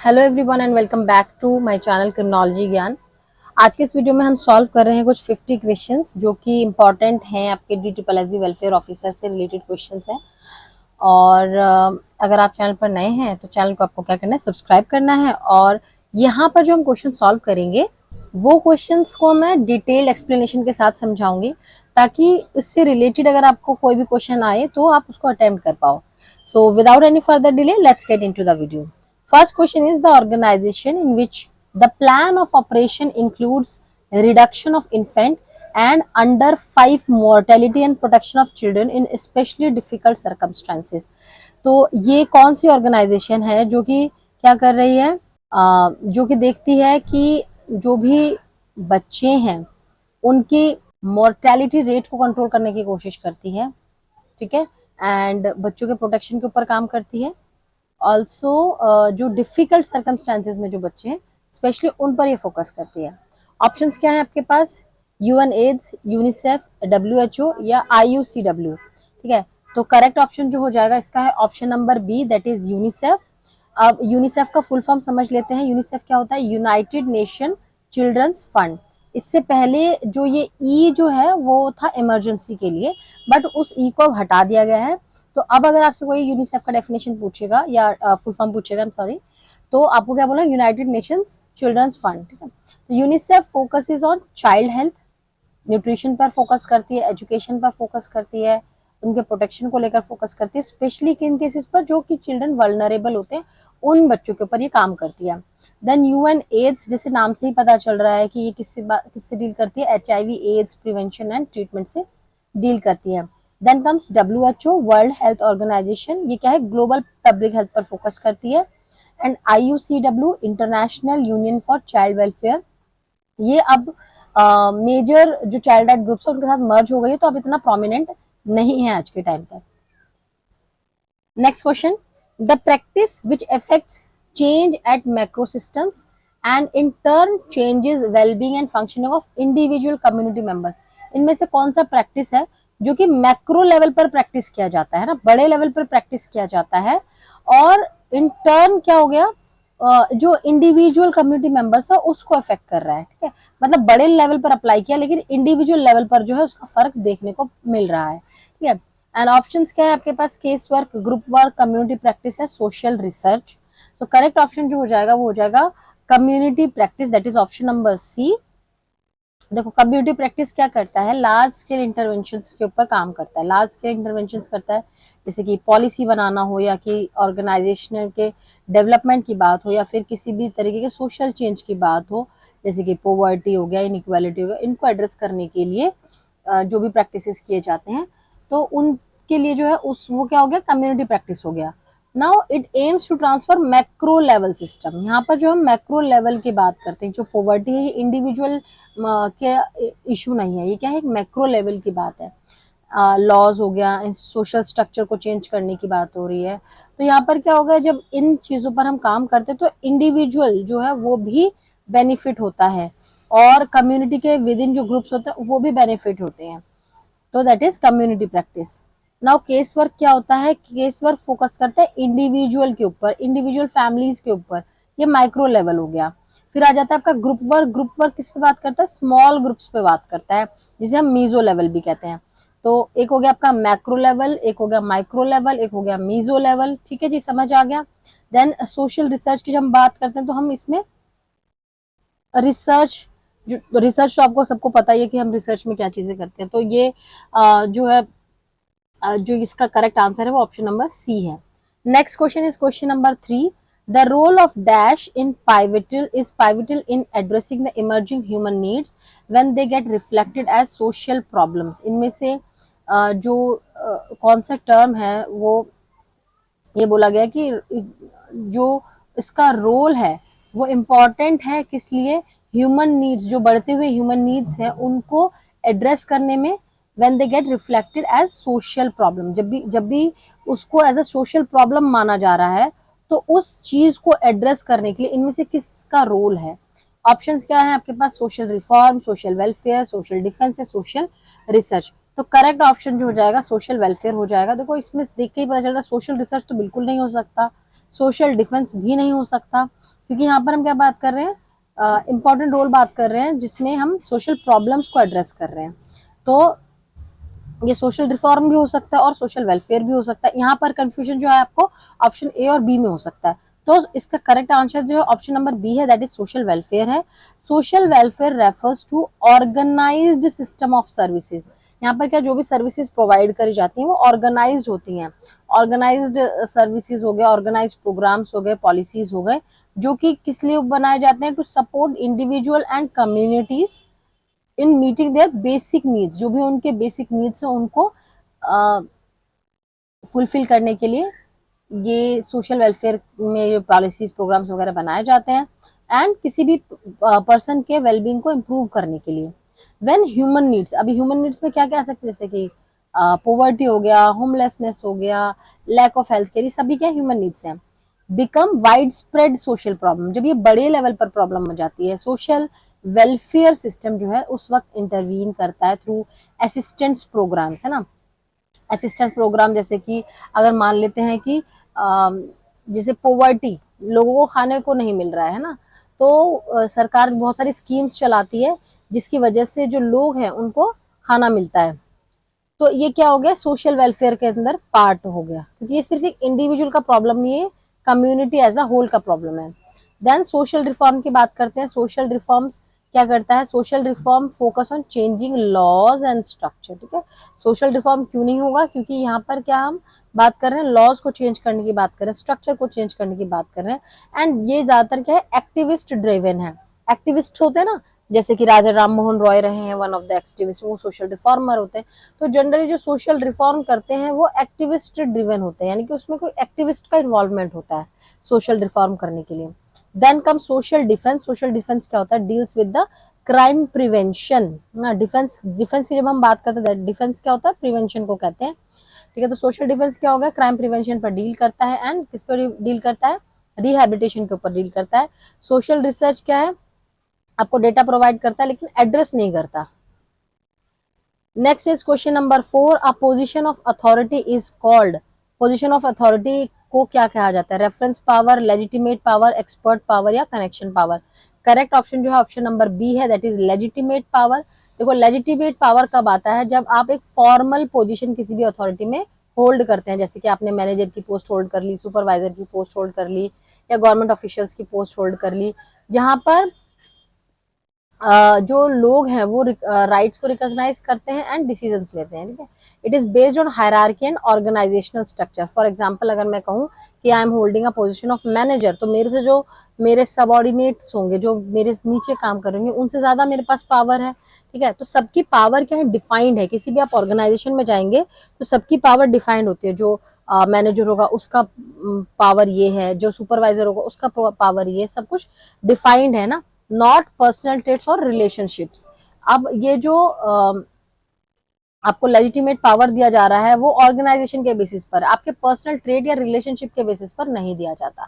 Hello everyone and welcome back to my channel criminology ज्ञान। आज के इस वीडियो में हम सॉल्व कर रहे हैं कुछ 50 क्वेश्चंस जो कि इम्पॉर्टेंट हैं, आपके DSSB वेलफेयर ऑफिसर से रिलेटेड क्वेश्चंस हैं। और अगर आप चैनल पर नए हैं तो चैनल को आपको क्या करना है, सब्सक्राइब करना है। और यहाँ पर जो हम क्वेश्चन सॉल्व करेंगे वो क्वेश्चंस को मैं डिटेल्ड एक्सप्लेनेशन के साथ समझाऊंगी, ताकि इससे रिलेटेड अगर आपको कोई भी क्वेश्चन आए तो आप उसको अटेम्प्ट कर पाओ। So without any further delay let's get into the video. First question is the organization in which the plan of operation includes reduction of infant and under 5 mortality and protection of children in especially difficult circumstances। तो ये कौन सी organisation है जो कि क्या कर रही है, जो कि देखती है कि जो भी बच्चे हैं उनकी मोर्टेलिटी रेट को कंट्रोल करने की कोशिश करती है, ठीक है, एंड बच्चों के प्रोटेक्शन के ऊपर काम करती है। ऑल्सो जो डिफिकल्ट सर्कमस्टांसेस में जो बच्चे हैं स्पेशली उन पर ये फोकस करती है। ऑप्शंस क्या है आपके पास, UN एड्स, यूनिसेफ, WHO या IUCW, ठीक है। तो करेक्ट ऑप्शन जो हो जाएगा इसका है option number B, that is UNICEF. अब यूनिसेफ का फुल फॉर्म समझ लेते हैं। यूनिसेफ क्या होता है, यूनाइटेड नेशन चिल्ड्रंस फंड। इससे पहले जो ये ई जो है वो था इमरजेंसी के लिए, बट उस ई को अब हटा दिया गया है। तो अब अगर आपसे कोई यूनिसेफ का डेफिनेशन पूछेगा या फुल फॉर्म पूछेगा, सॉरी, तो आपको क्या बोला, यूनाइटेड नेशंस चिल्ड्रंस फंड, ठीक है। तो UNICEF focuses on child health, nutrition पर फोकस करती है, एजुकेशन पर फोकस करती है, उनके प्रोटेक्शन को लेकर फोकस करती है, स्पेशली किन केसेस पर जो कि चिल्ड्रन वल्नरेबल होते हैं उन बच्चों के ऊपर ये काम करती है। देन UN एड्स, जैसे नाम से ही पता चल रहा है कि ये किससे डील करती है, HIV AIDS prevention and treatment से डील करती है। Then comes WHO, world health organisation, ये क्या है, ग्लोबल पब्लिक हेल्थ पर फोकस करती है। And IUCW, international union for child welfare, ये अब मेजर जो चाइल्ड राइट ग्रुप्स है उनके साथ मर्ज हो गई है, तो अब इतना प्रोमिनेंट नहीं है आज के टाइम पर। Next question, the practice which affects change at macro systems and in turn changes wellbeing and functioning of individual community members. इनमें से कौन सा प्रैक्टिस है जो कि मैक्रो लेवल पर प्रैक्टिस किया जाता है ना, बड़े लेवल पर प्रैक्टिस किया जाता है, और इन टर्न क्या हो गया, जो इंडिविजुअल कम्युनिटी मेंबर्स है उसको अफेक्ट कर रहा है, ठीक है। मतलब बड़े लेवल पर अप्लाई किया लेकिन इंडिविजुअल लेवल पर जो है उसका फर्क देखने को मिल रहा है, ठीक है। एंड ऑप्शंस क्या है आपके पास, case work, group work, community practice है, सोशल रिसर्च। तो करेक्ट ऑप्शन जो हो जाएगा वो हो जाएगा community practice, that is option number C. देखो कम्युनिटी प्रैक्टिस क्या करता है, लार्ज स्केल इंटरवेंशंस के ऊपर काम करता है। लार्ज स्केल इंटरवेंशंस करता है जैसे कि पॉलिसी बनाना हो, या कि ऑर्गेनाइजेशन के डेवलपमेंट की बात हो, या फिर किसी भी तरीके के सोशल चेंज की बात हो, जैसे कि पॉवर्टी हो गया, इनइक्वालिटी हो गया, इनको एड्रेस करने के लिए जो भी प्रैक्टिसेस किए जाते हैं तो उनके लिए जो है उस वो क्या हो गया, कम्युनिटी प्रैक्टिस हो गया। Now it aims to transfer macro level system. यहाँ पर जो हम मैक्रो लेवल की बात करते हैं, जो पॉवर्टी है ये इंडिविजुअल के इशू नहीं है, ये क्या है, एक मैक्रो लेवल की बात है। लॉज हो गया, सोशल स्ट्रक्चर को चेंज करने की बात हो रही है। तो यहाँ पर क्या होगा, जब इन चीज़ों पर हम काम करते हैं तो इंडिविजुअल जो है वो भी बेनिफिट होता है, और कम्युनिटी के विद इन जो ग्रुप्स होते हैं वो भी बेनिफिट होते हैं। तो that is community practice. Now case work क्या होता है, केस वर्क फोकस करता है इंडिविजुअल के ऊपर, इंडिविजुअल फैमिलीज के ऊपर, ये माइक्रो लेवल हो गया। फिर आ जाता है आपका ग्रुप वर्क। ग्रुप वर्क किस पे बात करता है, स्मॉल ग्रुप्स पे बात करता है, जिसे हम मीजो लेवल भी कहते हैं। तो एक हो गया आपका मैक्रो लेवल, एक हो गया माइक्रो लेवल, एक हो गया मीजो लेवल, ठीक है जी, समझ आ गया। देन सोशल रिसर्च की जब हम बात करते हैं तो हम इसमें रिसर्च, जो रिसर्च तो आपको सबको पता ही है कि हम रिसर्च में क्या चीजें करते हैं। तो ये जो है जो इसका करेक्ट आंसर है वो ऑप्शन नंबर सी है। Next question is question number 3, the role of dash in pivotal in addressing the emerging human needs when they get reflected as social problems। इनमें से जो कौन सा टर्म है वो ये बोला गया कि जो इसका रोल है वो इम्पॉर्टेंट है, किस लिए, ह्यूमन नीड्स, जो बढ़ते हुए ह्यूमन नीड्स हैं उनको एड्रेस करने में, when they get reflected as social problem, जब भी उसको एज अ सोशल प्रॉब्लम माना जा रहा है तो उस चीज को एड्रेस करने के लिए इनमें से किसका रोल है। ऑप्शंस क्या है आपके पास, social reform, social welfare, social defence या सोशल रिसर्च। तो करेक्ट ऑप्शन जो हो जाएगा सोशल वेलफेयर हो जाएगा। देखो इसमें देख के ही पता चल रहा है सोशल रिसर्च तो बिल्कुल नहीं हो सकता, सोशल डिफेंस भी नहीं हो सकता, क्योंकि यहाँ पर हम क्या बात कर रहे हैं, इंपॉर्टेंट रोल बात कर रहे हैं जिसमें हम सोशल प्रॉब्लम्स को एड्रेस कर रहे हैं। तो ये सोशल रिफॉर्म भी हो सकता है और सोशल वेलफेयर भी हो सकता है। यहाँ पर कंफ्यूजन जो है आपको ऑप्शन ए और बी में हो सकता है, तो इसका करेक्ट आंसर जो है ऑप्शन नंबर बी है, दैट इज सोशल वेलफेयर है। Social welfare refers to organised system of services. यहाँ पर क्या जो भी सर्विसेज प्रोवाइड करी जाती हैं वो ऑर्गेनाइज्ड होती हैं। ऑर्गेनाइज्ड सर्विसेज हो गए, ऑर्गेनाइज्ड प्रोग्राम्स हो गए, पॉलिसीज हो गए, जो कि किस लिए बनाए जाते हैं, to support individual and communities in meeting their basic needs. जो भी उनके बेसिक नीड्स है उनको फुलफिल करने के लिए ये सोशल वेलफेयर में जो पॉलिसीज प्रोग्राम्स वगैरह बनाए जाते हैं, एंड किसी भी पर्सन के वेलबींग को इम्प्रूव करने के लिए। व्हेन ह्यूमन नीड्स, अभी ह्यूमन नीड्स में क्या क्या आ सकते हैं, जैसे कि पोवर्टी हो गया, होमलेसनेस हो गया, लैक ऑफ हेल्थ केयर, ये सभी क्या ह्यूमन नीड्स हैं। Become wide spread social problem, जब ये बड़े लेवल पर प्रॉब्लम हो जाती है, सोशल वेलफेयर सिस्टम जो है उस वक्त इंटरवीन करता है थ्रू असिस्टेंस प्रोग्राम्स, है ना। असिस्टेंस प्रोग्राम जैसे कि अगर मान लेते हैं कि जैसे पोवर्टी, लोगों को खाने को नहीं मिल रहा है ना, तो सरकार बहुत सारी स्कीम्स चलाती है जिसकी वजह से जो लोग हैं उनको खाना मिलता है। तो ये क्या हो गया, सोशल वेलफेयर के अंदर पार्ट हो गया, क्योंकि ये सिर्फ एक इंडिविजुअल का प्रॉब्लम नहीं है, कम्युनिटी एज अ होल का प्रॉब्लम है। देन सोशल रिफॉर्म की बात करते हैं। सोशल रिफॉर्म्स क्या करता है, social reform focus on changing laws and structure, ठीक है। सोशल रिफॉर्म क्यों नहीं होगा, क्योंकि यहाँ पर क्या हम बात कर रहे हैं, लॉज को चेंज करने की बात कर रहे हैं, स्ट्रक्चर को चेंज करने की बात कर रहे हैं, एंड ये ज्यादातर क्या है, एक्टिविस्ट ड्रिवन है। एक्टिविस्ट होते हैं ना, जैसे कि राजा राम मोहन रॉय रहे हैं वन ऑफ द एक्टिविस्ट, वो सोशल रिफॉर्मर होते हैं। तो जनरली जो सोशल रिफॉर्म करते हैं वो एक्टिविस्ट ड्रिवन होते हैं, यानी कि उसमें कोई एक्टिविस्ट का इन्वॉल्वमेंट होता है सोशल रिफॉर्म करने के लिए। Then come social defence. Social defence क्या होता है, deals with the crime prevention ना। डिफेंस, डिफेंस की जब हम बात करते हैं, डिफेंस क्या होता है, प्रिवेंशन को कहते हैं, ठीक है। तो सोशल डिफेंस क्या होगा, क्राइम प्रिवेंशन पर डील करता है, एंड किस पर डील करता है, रिहैबिलिटेशन के ऊपर डील करता है। सोशल रिसर्च क्या है, आपको डेटा प्रोवाइड करता है लेकिन एड्रेस नहीं करता। Next is question number 4, a position of authority is called. Position of authority को क्या कहा जाता है, reference power, legitimate power, expert power या कनेक्शन पावर। करेक्ट ऑप्शन जो है ऑप्शन नंबर बी है, दैट इज लेजिटिमेट पावर। देखो लेजिटिमेट पावर कब आता है, जब आप एक फॉर्मल पोजीशन किसी भी अथॉरिटी में होल्ड करते हैं, जैसे कि आपने मैनेजर की पोस्ट होल्ड कर ली, सुपरवाइजर की पोस्ट होल्ड कर ली, या गवर्नमेंट ऑफिशियल्स की पोस्ट होल्ड कर ली, जहां पर जो लोग हैं वो राइट्स को रिकॉग्नाइज करते हैं एंड डिसीजंस लेते हैं, ठीक है। It is based on hierarchy and organisational structure. For example अगर मैं कहूँ कि I am holding a position of manager, तो मेरे से जो मेरे सबऑर्डिनेट्स होंगे, जो मेरे नीचे काम करेंगे, उनसे ज्यादा मेरे पास पावर है, ठीक है। तो सबकी पावर क्या है, डिफाइंड है। किसी भी आप ऑर्गेनाइजेशन में जाएंगे तो सबकी पावर डिफाइंड होती है। जो मैनेजर होगा उसका पावर ये है, जो सुपरवाइजर होगा उसका पावर ये, सब कुछ डिफाइंड है ना, नॉट पर्सनल ट्रेट्स और रिलेशनशिप्स। अब ये जो आपको लेजिटिमेट पावर दिया जा रहा है वो ऑर्गेनाइजेशन के बेसिस पर, आपके पर्सनल ट्रेड या रिलेशनशिप के बेसिस पर नहीं दिया जाता।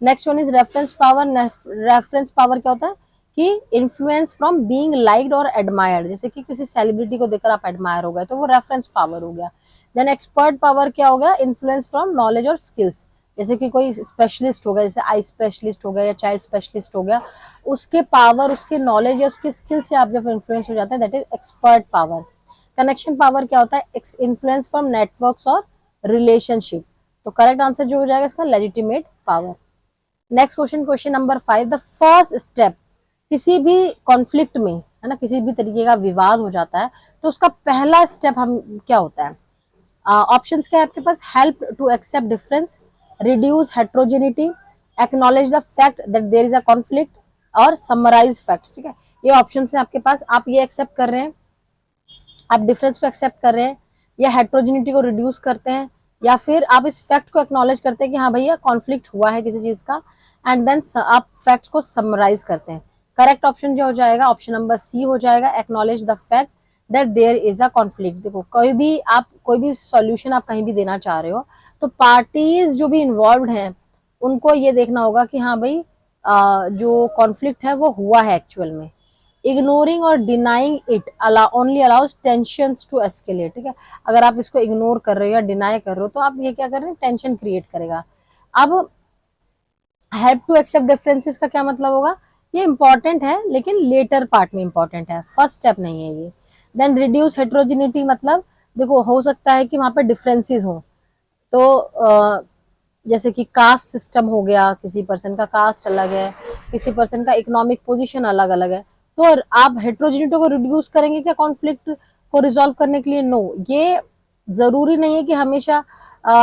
Next one is reference power. Reference power क्या होता है कि इन्फ्लुएंस फ्रॉम बीइंग लाइक्ड और एडमायर्ड, जैसे कि किसी सेलिब्रिटी को देखकर आप एडमायर हो गए तो वो रेफरेंस पावर हो गया। देन एक्सपर्ट पावर क्या हो गया, इन्फ्लुएंस फ्रॉम नॉलेज और स्किल्स, जैसे कि कोई स्पेशलिस्ट हो गया, जैसे आई स्पेशलिस्ट हो गया या चाइल्ड स्पेशलिस्ट हो गया, उसके पावर, उसके नॉलेज या उसके स्किल से आप जब इन्फ्लुएंस हो जाते हैं, that is expert power. Connection power क्या होता है, इन्फ्लुएंस फ्रॉम नेटवर्क्स और रिलेशनशिप। तो करेक्ट आंसर जो हो जाएगा इसका legitimate power. Next question, question number 5, the first step. किसी भी कॉन्फ्लिक्ट में, है ना, किसी भी तरीके का विवाद हो जाता है तो उसका पहला स्टेप हम क्या होता है, ऑप्शंस क्या है आपके पास, help to accept difference, reduce heterogeneity, acknowledge the fact that there is a conflict, और समराइज फैक्ट्स, ठीक है। ये ऑप्शन है आपके पास, आप ये एक्सेप्ट कर रहे हैं, आप डिफरेंस को एक्सेप्ट कर रहे हैं, या हेट्रोजेनिटी को रिड्यूस करते हैं, या फिर आप इस फैक्ट को एक्नॉलेज करते हैं कि हाँ भैया कॉन्फ्लिक्ट हुआ है किसी चीज का, एंड देन आप फैक्ट्स को समराइज करते हैं। करेक्ट ऑप्शन जो हो जाएगा ऑप्शन नंबर सी हो जाएगा, acknowledge the fact that there is a conflict. देखो कोई भी सॉल्यूशन आप कहीं भी देना चाह रहे हो तो पार्टीज जो भी इन्वॉल्व हैं उनको ये देखना होगा कि हाँ भाई जो कॉन्फ्लिक्ट है वो हुआ है एक्चुअल में। इग्नोरिंग और denying it only allows tensions to escalate, ठीक है। अगर आप इसको इग्नोर कर रहे हो या डिनाई कर रहे हो तो आप ये क्या कर रहे हैं, टेंशन क्रिएट करेगा। अब हेल्प टू एक्सेप्ट डिफरेंसेस का क्या मतलब होगा, ये इंपॉर्टेंट है लेकिन लेटर पार्ट में इंपॉर्टेंट है, फर्स्ट स्टेप नहीं है ये। देन रिड्यूस हेट्रोजिनिटी मतलब देखो हो सकता है कि वहां पे डिफरेंसेस हो, तो जैसे कि कास्ट सिस्टम हो गया, किसी पर्सन का कास्ट अलग है, किसी पर्सन का इकोनॉमिक पोजीशन अलग अलग है, तो आप हेट्रोजिनिटी को रिड्यूस करेंगे क्या कॉन्फ्लिक्ट को रिजॉल्व करने के लिए? नो, ये जरूरी नहीं है कि हमेशा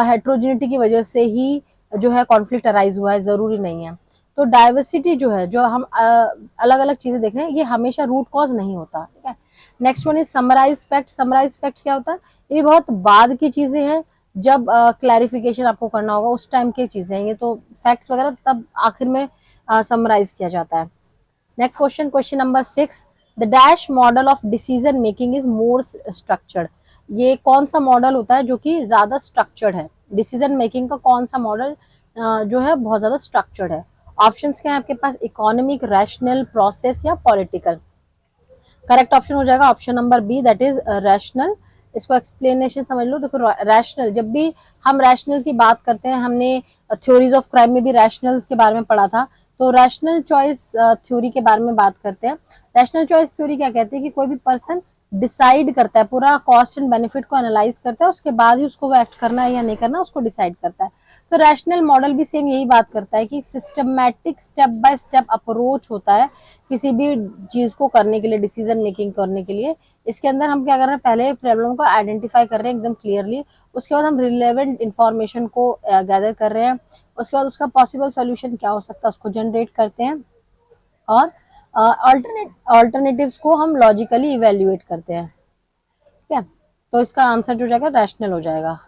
हेट्रोजिनिटी की वजह से ही जो है कॉन्फ्लिक्ट अराइज हुआ है, जरूरी नहीं है। तो डाइवर्सिटी जो है, जो हम अलग अलग चीजें देख रहे हैं, ये हमेशा रूट कॉज नहीं होता, ठीक है। Next one is summarise fact. Summarise fact क्या होता है, ये बहुत बाद की चीजें हैं, जब क्लैरिफिकेशन आपको करना होगा उस टाइम की चीजें हैं ये, तो फैक्ट्स वगैरह तब आखिर में समराइज किया जाता है। Next question, question number 6, the dash model of decision making is more structured. ये कौन सा मॉडल होता है जो कि ज्यादा स्ट्रक्चर्ड है? डिसीजन मेकिंग का कौन सा मॉडल जो है बहुत ज्यादा स्ट्रक्चर्ड है? ऑप्शंस क्या है आपके पास, इकोनॉमिक, रैशनल, प्रोसेस या पॉलिटिकल? करेक्ट ऑप्शन हो जाएगा option number B, that is rational. इसको एक्सप्लेनेशन समझ लो। देखो रैशनल, जब भी हम रैशनल की बात करते हैं, हमने थ्योरीज ऑफ क्राइम में भी रैशनल के बारे में पढ़ा था, तो रैशनल चॉइस थ्योरी के बारे में बात करते हैं। रैशनल चॉइस थ्योरी क्या कहती है कि कोई भी पर्सन डिसाइड करता है, पूरा कॉस्ट एंड बेनिफिट को एनालाइज करता है, उसके बाद ही उसको वो एक्ट करना है या नहीं करना उसको डिसाइड करता है। तो रैशनल मॉडल भी सेम यही बात करता है कि systematic step by step approach होता है किसी भी चीज को करने के लिए, डिसीजन मेकिंग करने के लिए। इसके अंदर हम क्या कर रहे हैं, पहले प्रॉब्लम को आइडेंटिफाई कर रहे हैं एकदम क्लियरली, उसके बाद हम रिलेवेंट इंफॉर्मेशन को गैदर कर रहे हैं, उसके बाद उसका पॉसिबल सॉल्यूशन क्या हो सकता है उसको जनरेट करते हैं, और ऑल्टरनेटिव्स को हम लॉजिकली इवेल्युएट करते हैं, ठीक है। तो इसका आंसर जो जाएगा रैशनल हो जाएगा।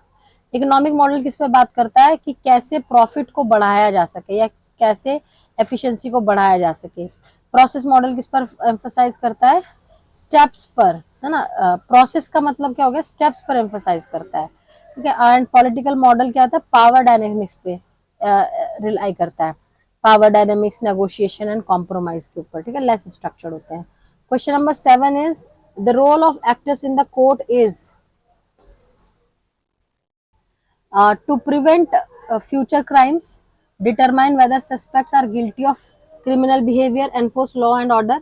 इकोनॉमिक मॉडल किस पर बात करता है कि कैसे प्रॉफिट को बढ़ाया जा सके या कैसे एफिशिएंसी को बढ़ाया जा सके। प्रोसेस मॉडल किस पर एम्फसाइज करता है, स्टेप्स पर, है ना। प्रोसेस का मतलब क्या हो गया, स्टेप्स पर एम्फसाइज करता है, ठीक है। एंड पॉलिटिकल मॉडल क्या होता है, पावर डायनेमिक्स पे रिलाई करता है, power dynamics, negotiation and compromise के ऊपर, ठीक है, लेस स्ट्रक्चर्ड होते हैं। Question number 7 is the role of actors in the court is to prevent future crimes, determine whether suspects are guilty of criminal behavior, enforce law and order,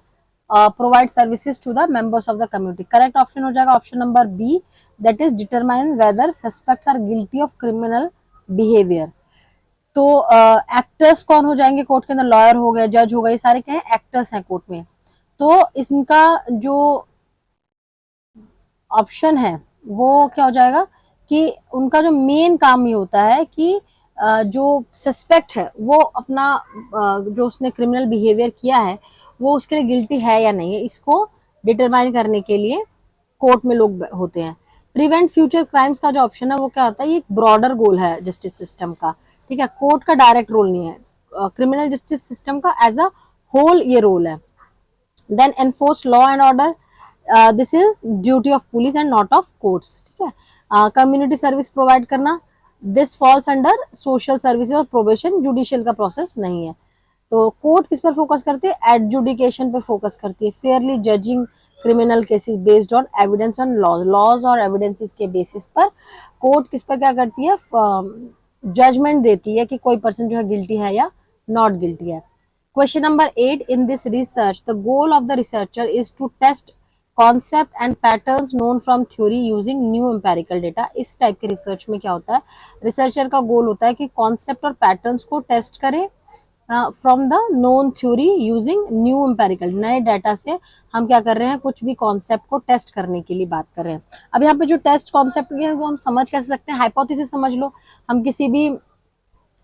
provide services to the members of the community. Correct option हो जाएगा option number B, that is determine whether suspects are guilty of criminal behavior. तो actors कौन हो जाएंगे court के अंदर, lawyer हो गए, जज हो गए, ये सारे क्या है, एक्टर्स हैं कोर्ट में। तो इनका जो ऑप्शन है वो क्या हो जाएगा कि उनका जो मेन काम ये होता है कि जो सस्पेक्ट है वो अपना जो उसने क्रिमिनल बिहेवियर किया है वो उसके लिए गिल्टी है या नहीं है, इसको डिटरमाइन करने के लिए कोर्ट में लोग होते हैं। प्रिवेंट फ्यूचर क्राइम्स का जो ऑप्शन है वो क्या होता है, ये एक ब्रॉडर गोल है जस्टिस सिस्टम का, ठीक है। कोर्ट का डायरेक्ट रोल नहीं है, क्रिमिनल जस्टिस सिस्टम का एज अ होल ये रोल है। Then enforce law and order, this is duty of police and not of courts, ठीक है। कम्युनिटी सर्विस प्रोवाइड करना, this falls under social services और probation, judicial का process नहीं है। तो कोर्ट किस पर फोकस करती है, एडजुडिकेशन पर फोकस करती है, fairly judging criminal cases based on evidence on laws और एविडेंसेस के बेसिस पर कोर्ट किस पर क्या करती है, जजमेंट देती है कि कोई पर्सन जो है गिल्टी है या नॉट गिल्टी है। Question number 8, in this research, the goal of the researcher is to test concept and patterns known from theory using new empirical data. इस टाइप के रिसर्च में क्या होता है, रिसर्चर का गोल होता है कि कॉन्सेप्ट और पैटर्न्स को टेस्ट करें from the known theory using new empirical, नए डाटा से हम क्या कर रहे हैं, कुछ भी कॉन्सेप्ट को टेस्ट करने के लिए बात कर रहे हैं। अब यहाँ पे जो टेस्ट कॉन्सेप्ट है वो हम समझ कैसे सकते हैं, हाइपोथेसिस समझ लो। हम किसी भी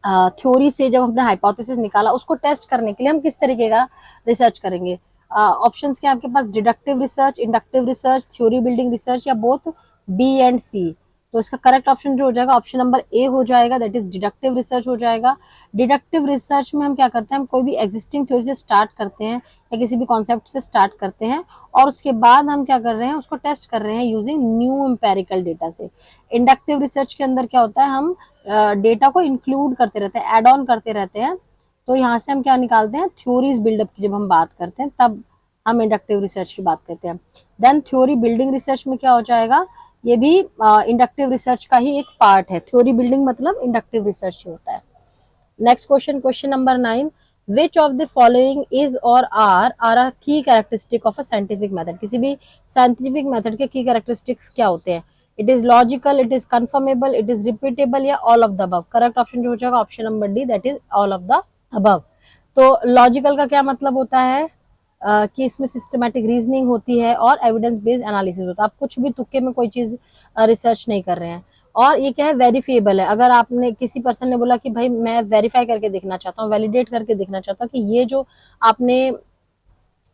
थ्योरी से जब हमने हाइपोथेसिस निकाला उसको टेस्ट करने के लिए हम किस तरीके का रिसर्च करेंगे। ऑप्शंस क्या आपके पास, deductive research, inductive research, theory building research या बोथ बी एंड सी। तो इसका करेक्ट ऑप्शन जो हो जाएगा ऑप्शन नंबर ए हो जाएगा, दैट इज डिडक्टिव रिसर्च हो जाएगा। डिडक्टिव रिसर्च में हम क्या करते हैं, हम कोई भी एग्जिस्टिंग थ्योरी से स्टार्ट करते हैं या किसी भी कॉन्सेप्ट से स्टार्ट करते हैं और उसके बाद हम क्या कर रहे हैं, उसको टेस्ट कर रहे हैं यूजिंग न्यू एम्पेरिकल डेटा से। इंडक्टिव रिसर्च के अंदर क्या होता है, हम डेटा को इंक्लूड करते रहते हैं, एड ऑन करते रहते हैं। तो यहाँ से हम क्या निकालते हैं, थ्योरीज बिल्डअप की जब हम बात करते हैं तब हम इंडक्टिव रिसर्च की बात करते हैं। देन थ्योरी बिल्डिंग रिसर्च में क्या हो जाएगा, ये भी इंडक्टिव रिसर्च का ही एक पार्ट है। थ्योरी बिल्डिंग मतलब इंडक्टिव रिसर्च होता है। Next question, question number 9, which of the following is और आर अ की characteristic of a scientific method. किसी भी साइंटिफिक मेथड के की कैरेक्टरिस्टिक्स क्या होते हैं? It is logical, it is confirmable, it is repeatable या all of the above. Correct option जो हो जाएगा option number D, that is all of the above. तो लॉजिकल का क्या मतलब होता है? कि इसमें सिस्टमैटिक रीजनिंग होती है और एविडेंस बेस्ड एनालिसिस होता है। आप कुछ भी तुक्के में कोई चीज रिसर्च नहीं कर रहे हैं। और ये क्या है? वेरीफिएबल है। अगर आपने किसी पर्सन ने बोला कि भाई मैं वेरीफाई करके देखना चाहता हूँ, वैलिडेट करके देखना चाहता हूँ कि ये जो आपने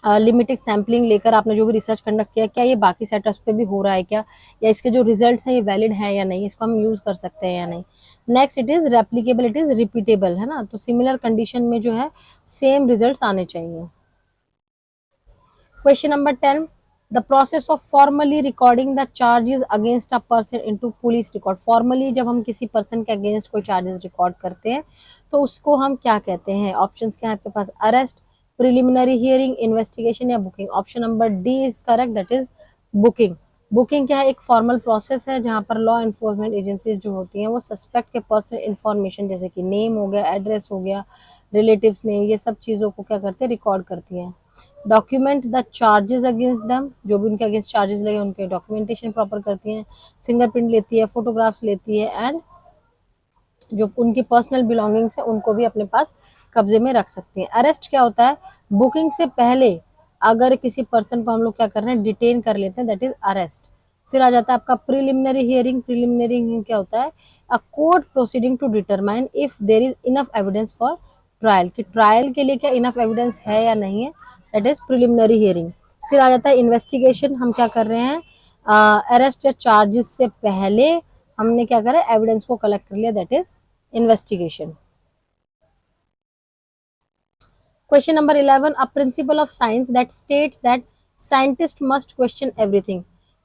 लिमिटेड सैम्पलिंग लेकर आपने जो भी रिसर्च कंडक्ट किया, क्या ये बाकी सेटअप्स पे भी हो रहा है क्या, या इसके जो रिजल्ट्स हैं ये वैलिड हैं या नहीं, इसको हम यूज कर सकते हैं या नहीं। Next, it is replicable, it is repeatable, है ना। तो सिमिलर कंडीशन में जो है सेम रिजल्ट्स आने चाहिए। Question number 10. The process of formally recording the charges against a person into police record. Formally जब हम किसी person के against कोई charges record करते हैं तो उसको हम क्या कहते हैं? Options क्या है आपके पास? Arrest, preliminary hearing, investigation या booking. Option number D is correct, that is booking. Booking क्या है? एक फॉर्मल प्रोसेस है जहां पर लॉ एनफोर्समेंट एजेंसीज जो होती हैं वो सस्पेक्ट के पर्सनल इंफॉर्मेशन जैसे कि नेम हो गया, एड्रेस हो गया, रिलेटिव्स नेम, ये सब चीज़ों को क्या करते हैं? रिकॉर्ड करती हैं। डॉक्यूमेंट द चार्जेस अगेंस्ट दम, जो भी उनके अगेंस्ट चार्जेस लगे उनके डॉक्यूमेंटेशन प्रॉपर करती हैं। फिंगरप्रिंट लेती है, फोटोग्राफ्स लेती है, एंड जो उनकी पर्सनल बिलोंगिंग्स है उनको भी अपने पास कब्जे में रख सकती हैं। अरेस्ट क्या होता है? बुकिंग से पहले अगर किसी पर्सन को हम लोग क्या कर रहे हैं? डिटेन कर लेते हैं, दैट इज अरेस्ट। फिर आ जाता है आपका प्रिलिमिनरी हियरिंग। प्रिलिमिनरी हियरिंग क्या होता है? A court proceeding to determine if there is enough evidence for trial, कि ट्रायल के लिए क्या इनफ एविडेंस है या नहीं है, दैट इज प्रिलिमिनरी हियरिंग। फिर आ जाता है इन्वेस्टिगेशन। हम क्या कर रहे हैं? अरेस्ट या चार्जेस से पहले हमने क्या करा? एविडेंस को कलेक्ट कर लिया, that is investigation. Question number 11. A principle of science that states that scientist must question everything.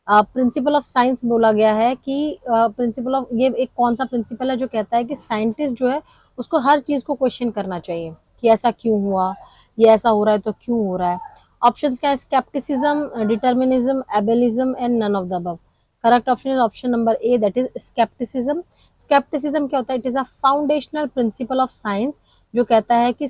Principal of science बोला गया है कि प्रिंसिपल ऑफ, ये एक कौन सा प्रिंसिपल है जो कहता है कि साइंटिस्ट जो है उसको हर चीज को क्वेश्चन करना चाहिए कि ऐसा क्यों हुआ, ये ऐसा हो रहा है तो क्यों हो रहा है। ऑप्शंस क्या है? Scepticism, determinism, ableism and none of the above. Correct option is option number A, that is scepticism. Scepticism क्या होता है? It is a foundational principle of science जो कहता है कि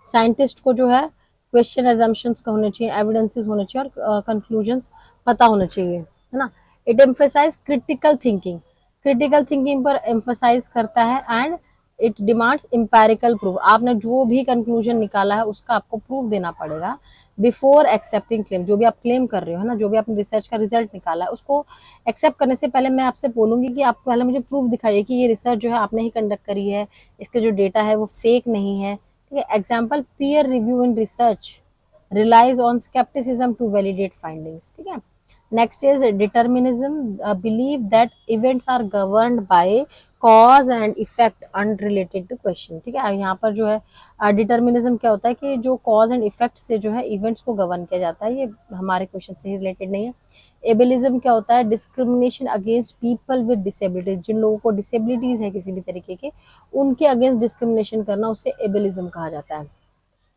साइंटिस्ट को जो है क्वेश्चन एजम्पशंस का होने चाहिए, एविडेंसेस होने चाहिए और कंक्लूजन्स पता होने चाहिए, है ना। It emphasise critical thinking, critical thinking पर एम्फेसाइज करता है, and it demands empirical proof. आपने जो भी कंक्लूजन निकाला है उसका आपको प्रूफ देना पड़ेगा बिफोर एक्सेप्टिंग क्लेम। जो भी आप क्लेम कर रहे हो, है ना, जो भी आपने रिसर्च का रिजल्ट निकाला है उसको एक्सेप्ट करने से पहले मैं आपसे बोलूंगी कि आप पहले मुझे प्रूफ दिखाइए कि ये रिसर्च जो है आपने ही कंडक्ट करी है, इसके जो डेटा है वो फेक नहीं है। ठीक है। Example, peer review in research relies on skepticism to validate findings. ठीक है। Next is determinism, believe that events are governed by cause and effect unrelated to question. ठीक है। यहाँ पर जो है डिटर्मिनिज्म क्या होता है कि जो कॉज एंड इफेक्ट से जो है इवेंट्स को गवर्न किया जाता है, ये हमारे क्वेश्चन से ही रिलेटेड नहीं है। एबेलिज्म क्या होता है? Discrimination against people with disabilities, जिन लोगों को डिसेबिलिटीज है किसी भी तरीके के, उनके अगेंस्ट डिस्क्रिमिनेशन करना उसे एबेलिज्म कहा जाता है।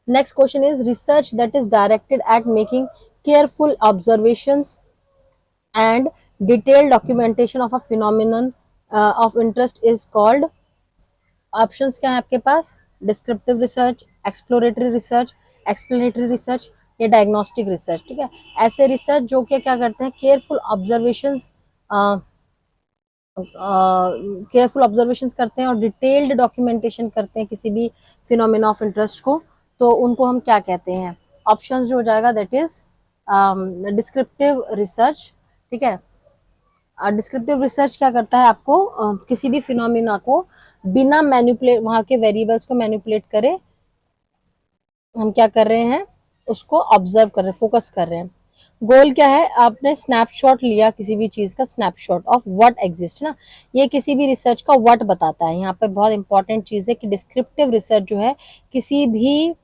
Next question is research that is directed at making careful observations and detailed documentation of a phenomenon of interest is called. Options क्या है आपके पास? Descriptive research, exploratory research, explanatory research या डायग्नोस्टिक रिसर्च। ठीक है। ऐसे रिसर्च जो कि क्या करते हैं? केयरफुल ऑब्जर्वेशंस करते हैं और डिटेल्ड डॉक्यूमेंटेशन करते हैं किसी भी फिनोमेना ऑफ इंटरेस्ट को, तो उनको हम क्या कहते हैं? ऑप्शन जो हो जाएगा दैट इज डिस्क्रिप्टिव रिसर्च। ठीक है। डिस्क्रिप्टिव रिसर्च क्या करता है? आपको किसी भी फिनोमेना को बिना मैनिपुलेट, वहाँ के वेरिएबल्स को मैनिपुलेट करे, हम क्या कर रहे हैं? उसको ऑब्जर्व कर रहे हैं, फोकस कर रहे हैं। गोल क्या है? आपने स्नैपशॉट लिया किसी भी चीज का, स्नैपशॉट ऑफ व्हाट एग्जिस्ट, ना, ये किसी भी रिसर्च का व्हाट बताता है। यहाँ पे बहुत इंपॉर्टेंट चीज है कि डिस्क्रिप्टिव रिसर्च जो है किसी भी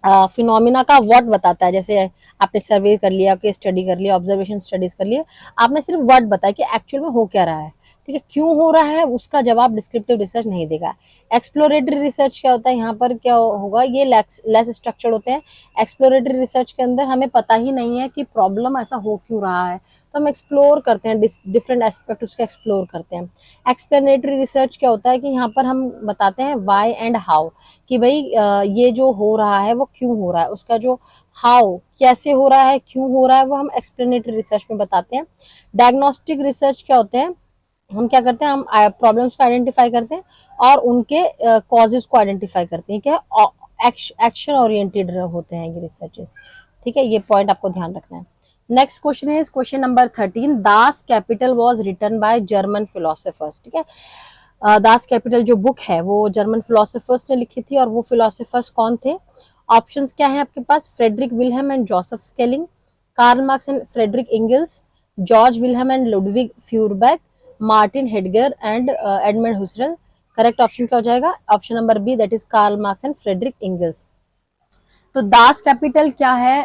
फिनोमिना का व्हाट बताता है, जैसे आपने सर्वे कर लिया, केस स्टडी कर लिया, ऑब्जर्वेशन स्टडीज कर लिया, आपने सिर्फ व्हाट बताया कि एक्चुअल में हो क्या रहा है, ठीक है, क्यों हो रहा है, उसका जवाब डिस्क्रिप्टिव रिसर्च नहीं देगा। एक्सप्लोरेटरी रिसर्च क्या होता है, यहाँ पर क्या होगा, ये लेस स्ट्रक्चर्ड होते हैं। एक्सप्लोरेटरी रिसर्च के अंदर हमें पता ही नहीं है कि प्रॉब्लम ऐसा हो क्यों रहा है, तो हम एक्सप्लोर करते हैं, डिफरेंट एस्पेक्ट उसका एक्सप्लोर करते हैं। एक्सप्लेनेटरी रिसर्च क्या होता है कि यहाँ पर हम बताते हैं वाई एंड हाउ, कि भाई ये जो हो रहा है वो क्यों हो रहा है, उसका जो हाउ कैसे हो रहा है, क्यों हो रहा है, वो हम एक्सप्लेनेटरी रिसर्च में बताते हैं। डायग्नोस्टिक रिसर्च क्या होते हैं, हम क्या करते हैं, हम प्रॉब्लम्स को आइडेंटिफाई करते हैं और उनके कॉजेज को आइडेंटिफाई करते हैं, क्या एक्शन ओरिएंटेड होते हैं ये रिसर्चेस, ठीक है, ये पॉइंट आपको ध्यान रखना है। नेक्स्ट क्वेश्चन है question number 13, Das Kapital was written by German philosophers, ठीक है। दास कैपिटल जो बुक है वो जर्मन फिलोसोफर्स ने लिखी थी, और वो फिलोसोफर्स कौन थे? ऑप्शंस क्या हैं आपके पास? Friedrich Wilhelm and Joseph Schelling, Karl Marx and Friedrich Engels, George Wilhelm and Ludwig Feuerbach, Martin Heidegger and Edmund Husserl. Correct option क्या हो जाएगा? Option number B, that is Karl Marx and Friedrich Engels. तो Das Kapital क्या है?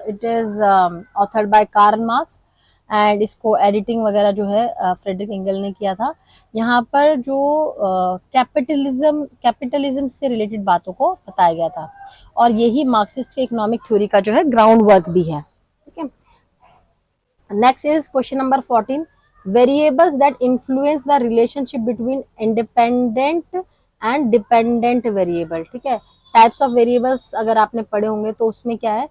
It is authored by Karl Marx, and इसको editing वगैरह जो है फ्रेडरिक एंगल ने किया था। यहाँ पर जो कैपिटलिज्म से रिलेटेड बातों को बताया गया था, और यही मार्क्सिस्ट के इकोनॉमिक थ्योरी का जो है ग्राउंड वर्क भी है, ठीक है। Next is question number 14, variables that influence the relationship between independent and dependent variable, ठीक है। टाइप्स ऑफ वेरिएबल्स अगर आपने पढ़े होंगे तो उसमें क्या है,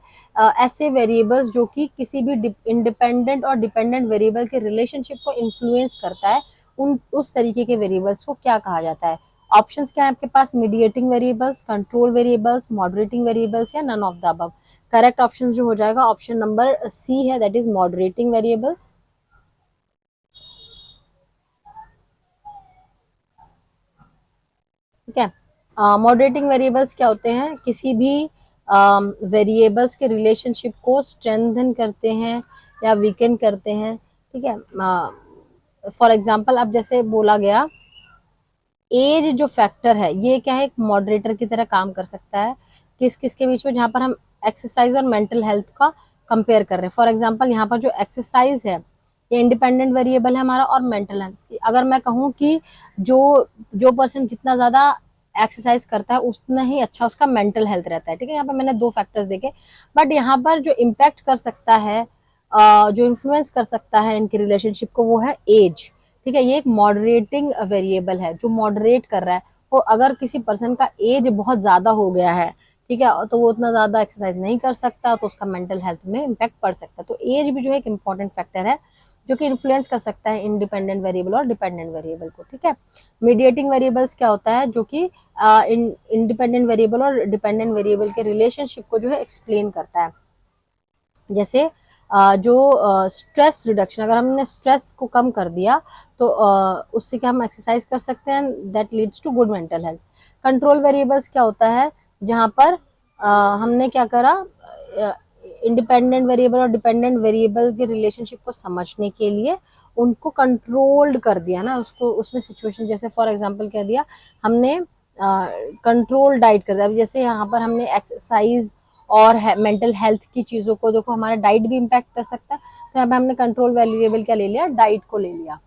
ऐसे वेरिएबल्स जो कि किसी भी इंडिपेंडेंट और डिपेंडेंट वेरिएबल के रिलेशनशिप को इन्फ्लुएंस करता है, उन उस तरीके के वेरिएबल्स को क्या कहा जाता है? ऑप्शंस क्या है आपके पास? Mediating variables, control variables, moderating variables, या none of the above. Correct option जो हो जाएगा ऑप्शन नंबर सी है, दैट इज मॉडरेटिंग वेरिएबल्स, ठीक है। मॉडरेटिंग वेरिएबल्स क्या होते हैं? किसी भी वेरिएबल्स के रिलेशनशिप को स्ट्रेंथन करते हैं या वीकन करते हैं, ठीक है। फॉर एग्जांपल अब जैसे बोला गया, एज जो फैक्टर है ये क्या है, एक मॉडरेटर की तरह काम कर सकता है किस किस के बीच में, जहां पर हम एक्सरसाइज और मेंटल हेल्थ का कंपेयर कर रहे हैं। फॉर एग्जांपल यहाँ पर जो एक्सरसाइज है ये इंडिपेंडेंट वेरिएबल है हमारा, और मेंटल हेल्थ, अगर मैं कहूँ कि जो जो पर्सन जितना ज्यादा एक्सरसाइज करता है उतना ही अच्छा उसका मेंटल हेल्थ रहता है, ठीक है। यहाँ पर मैंने दो फैक्टर्स देखे, बट यहाँ पर जो इम्पैक्ट कर सकता है, जो इन्फ्लुएंस कर सकता है इनकी रिलेशनशिप को, वो है एज, ठीक है। ये एक मॉडरेटिंग वेरिएबल है जो मॉडरेट कर रहा है। तो अगर किसी पर्सन का एज बहुत ज्यादा हो गया है, ठीक है, तो वो उतना ज्यादा एक्सरसाइज नहीं कर सकता, तो उसका मेंटल हेल्थ में इम्पैक्ट पड़ सकता है। तो एज भी जो है एक इंपॉर्टेंट फैक्टर है जो कि इन्फ्लुएंस कर सकता है इंडिपेंडेंट वेरिएबल और डिपेंडेंट वेरिएबल को, ठीक है। मीडिएटिंग वेरिएबल्स क्या होता है? जो कि इंडिपेंडेंट वेरिएबल और डिपेंडेंट वेरिएबल के रिलेशनशिप को जो है एक्सप्लेन करता है। जैसे जो स्ट्रेस रिडक्शन, अगर हमने स्ट्रेस को कम कर दिया तो उससे क्या हम एक्सरसाइज कर सकते हैं, that leads to good mental health. Control variables क्या होता है? जहाँ पर हमने क्या करा, इंडिपेंडेंट वेरिएबल और डिपेंडेंट वेरिएबल के रिलेशनशिप को समझने के लिए उनको कंट्रोल्ड कर दिया ना, उसको उसमें सिचुएशन, जैसे फॉर एग्जांपल कह दिया हमने कंट्रोल डाइट कर दिया। जैसे यहाँ पर हमने एक्सरसाइज और मेंटल हेल्थ की चीजों को, देखो हमारा डाइट भी इम्पैक्ट कर सकता है, तो यहाँ पे हमने कंट्रोल वेरिएबल क्या ले लिया, डाइट को ले लिया।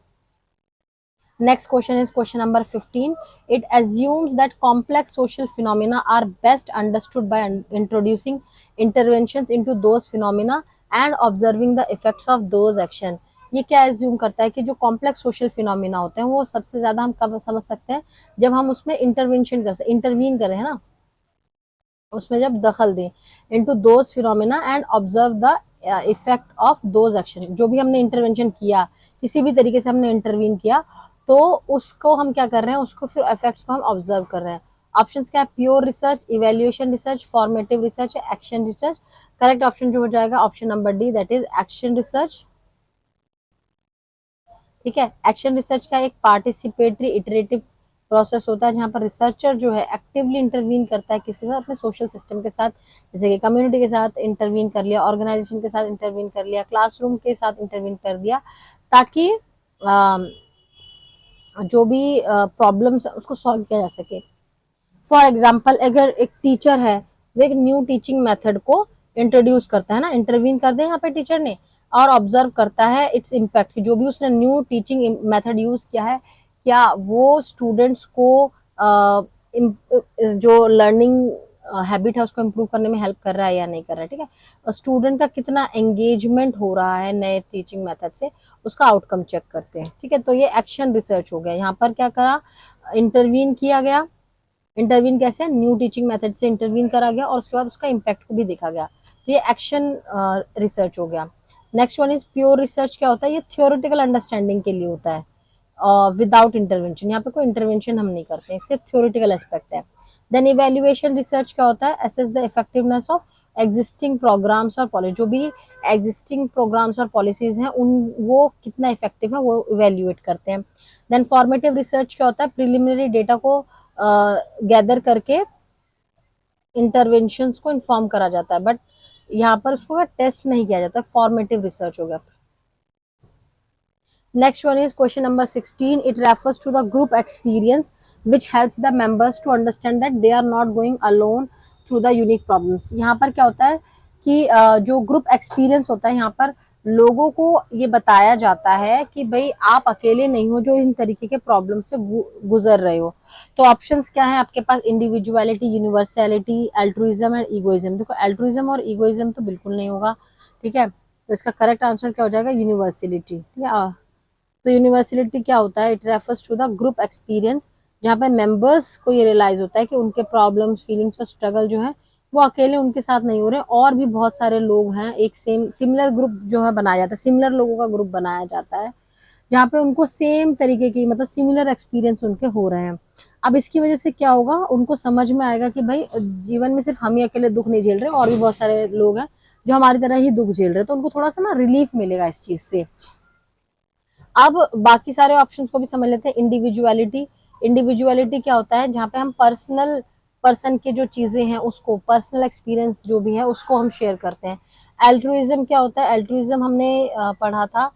Next question is question number 15, it assumes that complex social phenomena are best understood by introducing interventions into those phenomena and observing the effects of those action। ये क्या एज्यूम करता है कि जो कॉम्प्लेक्स सोशल फिनोमिना होते हैं वो सबसे ज्यादा हम कब समझ सकते हैं, जब हम उसमें इंटरवीन करें, है ना, उसमें जब दखल दें, into those phenomena and observe the effect of those action. जो भी हमने इंटरवेंशन किया, किसी भी तरीके से हमने इंटरवीन किया, तो उसको हम क्या कर रहे हैं, उसको फिर इफेक्ट्स को हम ऑब्जर्व कर रहे हैं। ऑप्शंस क्या है? Pure research, evaluation research, formative research, action research. Correct option जो हो जाएगा option number D, that is action research, ठीक है। एक्शन रिसर्च का एक पार्टिसिपेटरी इटरेटिव प्रोसेस होता है जहां पर रिसर्चर जो है एक्टिवली इंटरवीन करता है, किसके साथ? अपने सोशल सिस्टम के साथ, जैसे कि कम्युनिटी के साथ इंटरवीन कर लिया, ऑर्गेनाइजेशन के साथ इंटरवीन कर लिया, क्लासरूम के साथ इंटरवीन कर दिया, ताकि जो भी प्रॉब्लम्स उसको सॉल्व किया जा सके। फॉर एग्जाम्पल अगर एक टीचर है वो एक न्यू टीचिंग मेथड को इंट्रोड्यूस करता है ना, इंटरवीन कर दे यहाँ पे टीचर ने, और ऑब्जर्व करता है इट्स इम्पैक्ट, जो भी उसने न्यू टीचिंग मेथड यूज किया है क्या वो स्टूडेंट्स को जो लर्निंग हैबिट है उसको इम्प्रूव करने में हेल्प कर रहा है या नहीं कर रहा है, ठीक है। और स्टूडेंट का कितना एंगेजमेंट हो रहा है नए टीचिंग मेथड से, उसका आउटकम चेक करते हैं, ठीक है। तो ये एक्शन रिसर्च हो गया। यहाँ पर क्या करा, इंटरवीन किया गया। इंटरवीन कैसे, न्यू टीचिंग मेथड से इंटरवीन करा गया और उसके बाद उसका इम्पैक्ट को भी देखा गया, तो ये एक्शन रिसर्च हो गया। Next one is pure research. क्या होता है, ये थियोरेटिकल अंडरस्टैंडिंग के लिए होता है विदाउट इंटरवेंशन, यहाँ पे कोई इंटरवेंशन हम नहीं करते हैं, सिर्फ थ्योरेटिकल एस्पेक्ट है। देन इवेल्युएशन रिसर्च क्या होता है, assess the effectiveness of existing programmes और पॉलिसी, जो भी एग्जिस्टिंग प्रोग्राम्स और पॉलिसीज हैं उन वो कितना इफेक्टिव है वो इवेल्युएट करते हैं। देन फॉर्मेटिव रिसर्च क्या होता है, प्रिलिमिनरी डेटा को गैदर करके इंटरवेंशंस को इन्फॉर्म करा जाता है, बट यहाँ पर उसको टेस्ट नहीं किया जाता, फॉर्मेटिव रिसर्च हो गया। Next one is question number 16. It refers to the group experience which helps the members to understand that they are not going alone through the unique problems. यहाँ पर क्या होता है कि जो ग्रुप एक्सपीरियंस होता है यहाँ पर लोगों को ये बताया जाता है कि भाई आप अकेले नहीं हो जो इन तरीके के प्रॉब्लम से गुजर रहे हो। तो ऑप्शंस क्या है आपके पास, individuality, universality, altruism and egoism. देखो एल्ट्रुइज्म और ईगोइज्म तो बिल्कुल नहीं होगा, ठीक है। तो इसका करेक्ट आंसर क्या हो जाएगा, यूनिवर्सलिटी, ठीक है। तो यूनिवर्सलिटी क्या होता है, it refers to the group experience, जहाँ पे मेंबर्स को ये रियलाइज होता है कि उनके प्रॉब्लम्स, फीलिंग्स और स्ट्रगल जो है वो अकेले उनके साथ नहीं हो रहे, और भी बहुत सारे लोग हैं, एक सेम सिमिलर ग्रुप जो है बनाया जाता है, सिमिलर लोगों का ग्रुप बनाया जाता है जहाँ पे उनको सेम तरीके की मतलब सिमिलर एक्सपीरियंस उनके हो रहे हैं। अब इसकी वजह से क्या होगा, उनको समझ में आएगा कि भाई जीवन में सिर्फ हम ही अकेले दुख नहीं झेल रहे, और भी बहुत सारे लोग हैं जो हमारी तरह ही दुख झेल रहे हैं, तो उनको थोड़ा सा ना रिलीफ मिलेगा इस चीज से। अब बाकी सारे ऑप्शंस को भी समझ लेते हैं। इंडिविजुअलिटी, इंडिविजुअलिटी क्या होता है, जहाँ पे हम पर्सन की जो चीजें हैं उसको, पर्सनल एक्सपीरियंस जो भी है उसको हम शेयर करते हैं। एल्ट्रुइज्म क्या होता है, एल्ट्रुइज्म हमने पढ़ा था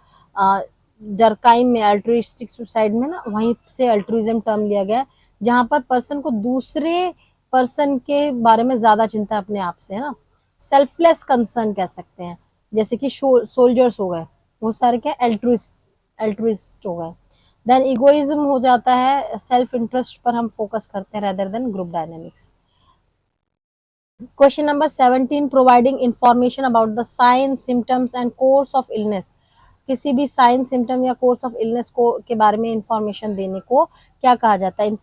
डरकाइम में, एल्ट्रुइस्टिक सुसाइड में ना, वहीं से एल्ट्रुइज्म टर्म लिया गया है, जहाँ पर पर्सन को दूसरे पर्सन के बारे में ज्यादा चिंता अपने आप से है ना, सेल्फलेस कंसर्न कह सकते हैं। जैसे कि सोल्जर्स हो गए, वो सारे क्या एल्ट्रुइस्ट हो गए। देन इगोइज्म हो जाता है, सेल्फ इंटरेस्ट पर हम फोकस करते हैं rather than group dynamics. Question number 17, providing information about the sign, symptoms and course of illness. किसी भी साइन, सिम्टम या कोर्स ऑफ इलनेस को के बारे में इंफॉर्मेशन देने को क्या कहा जाता है।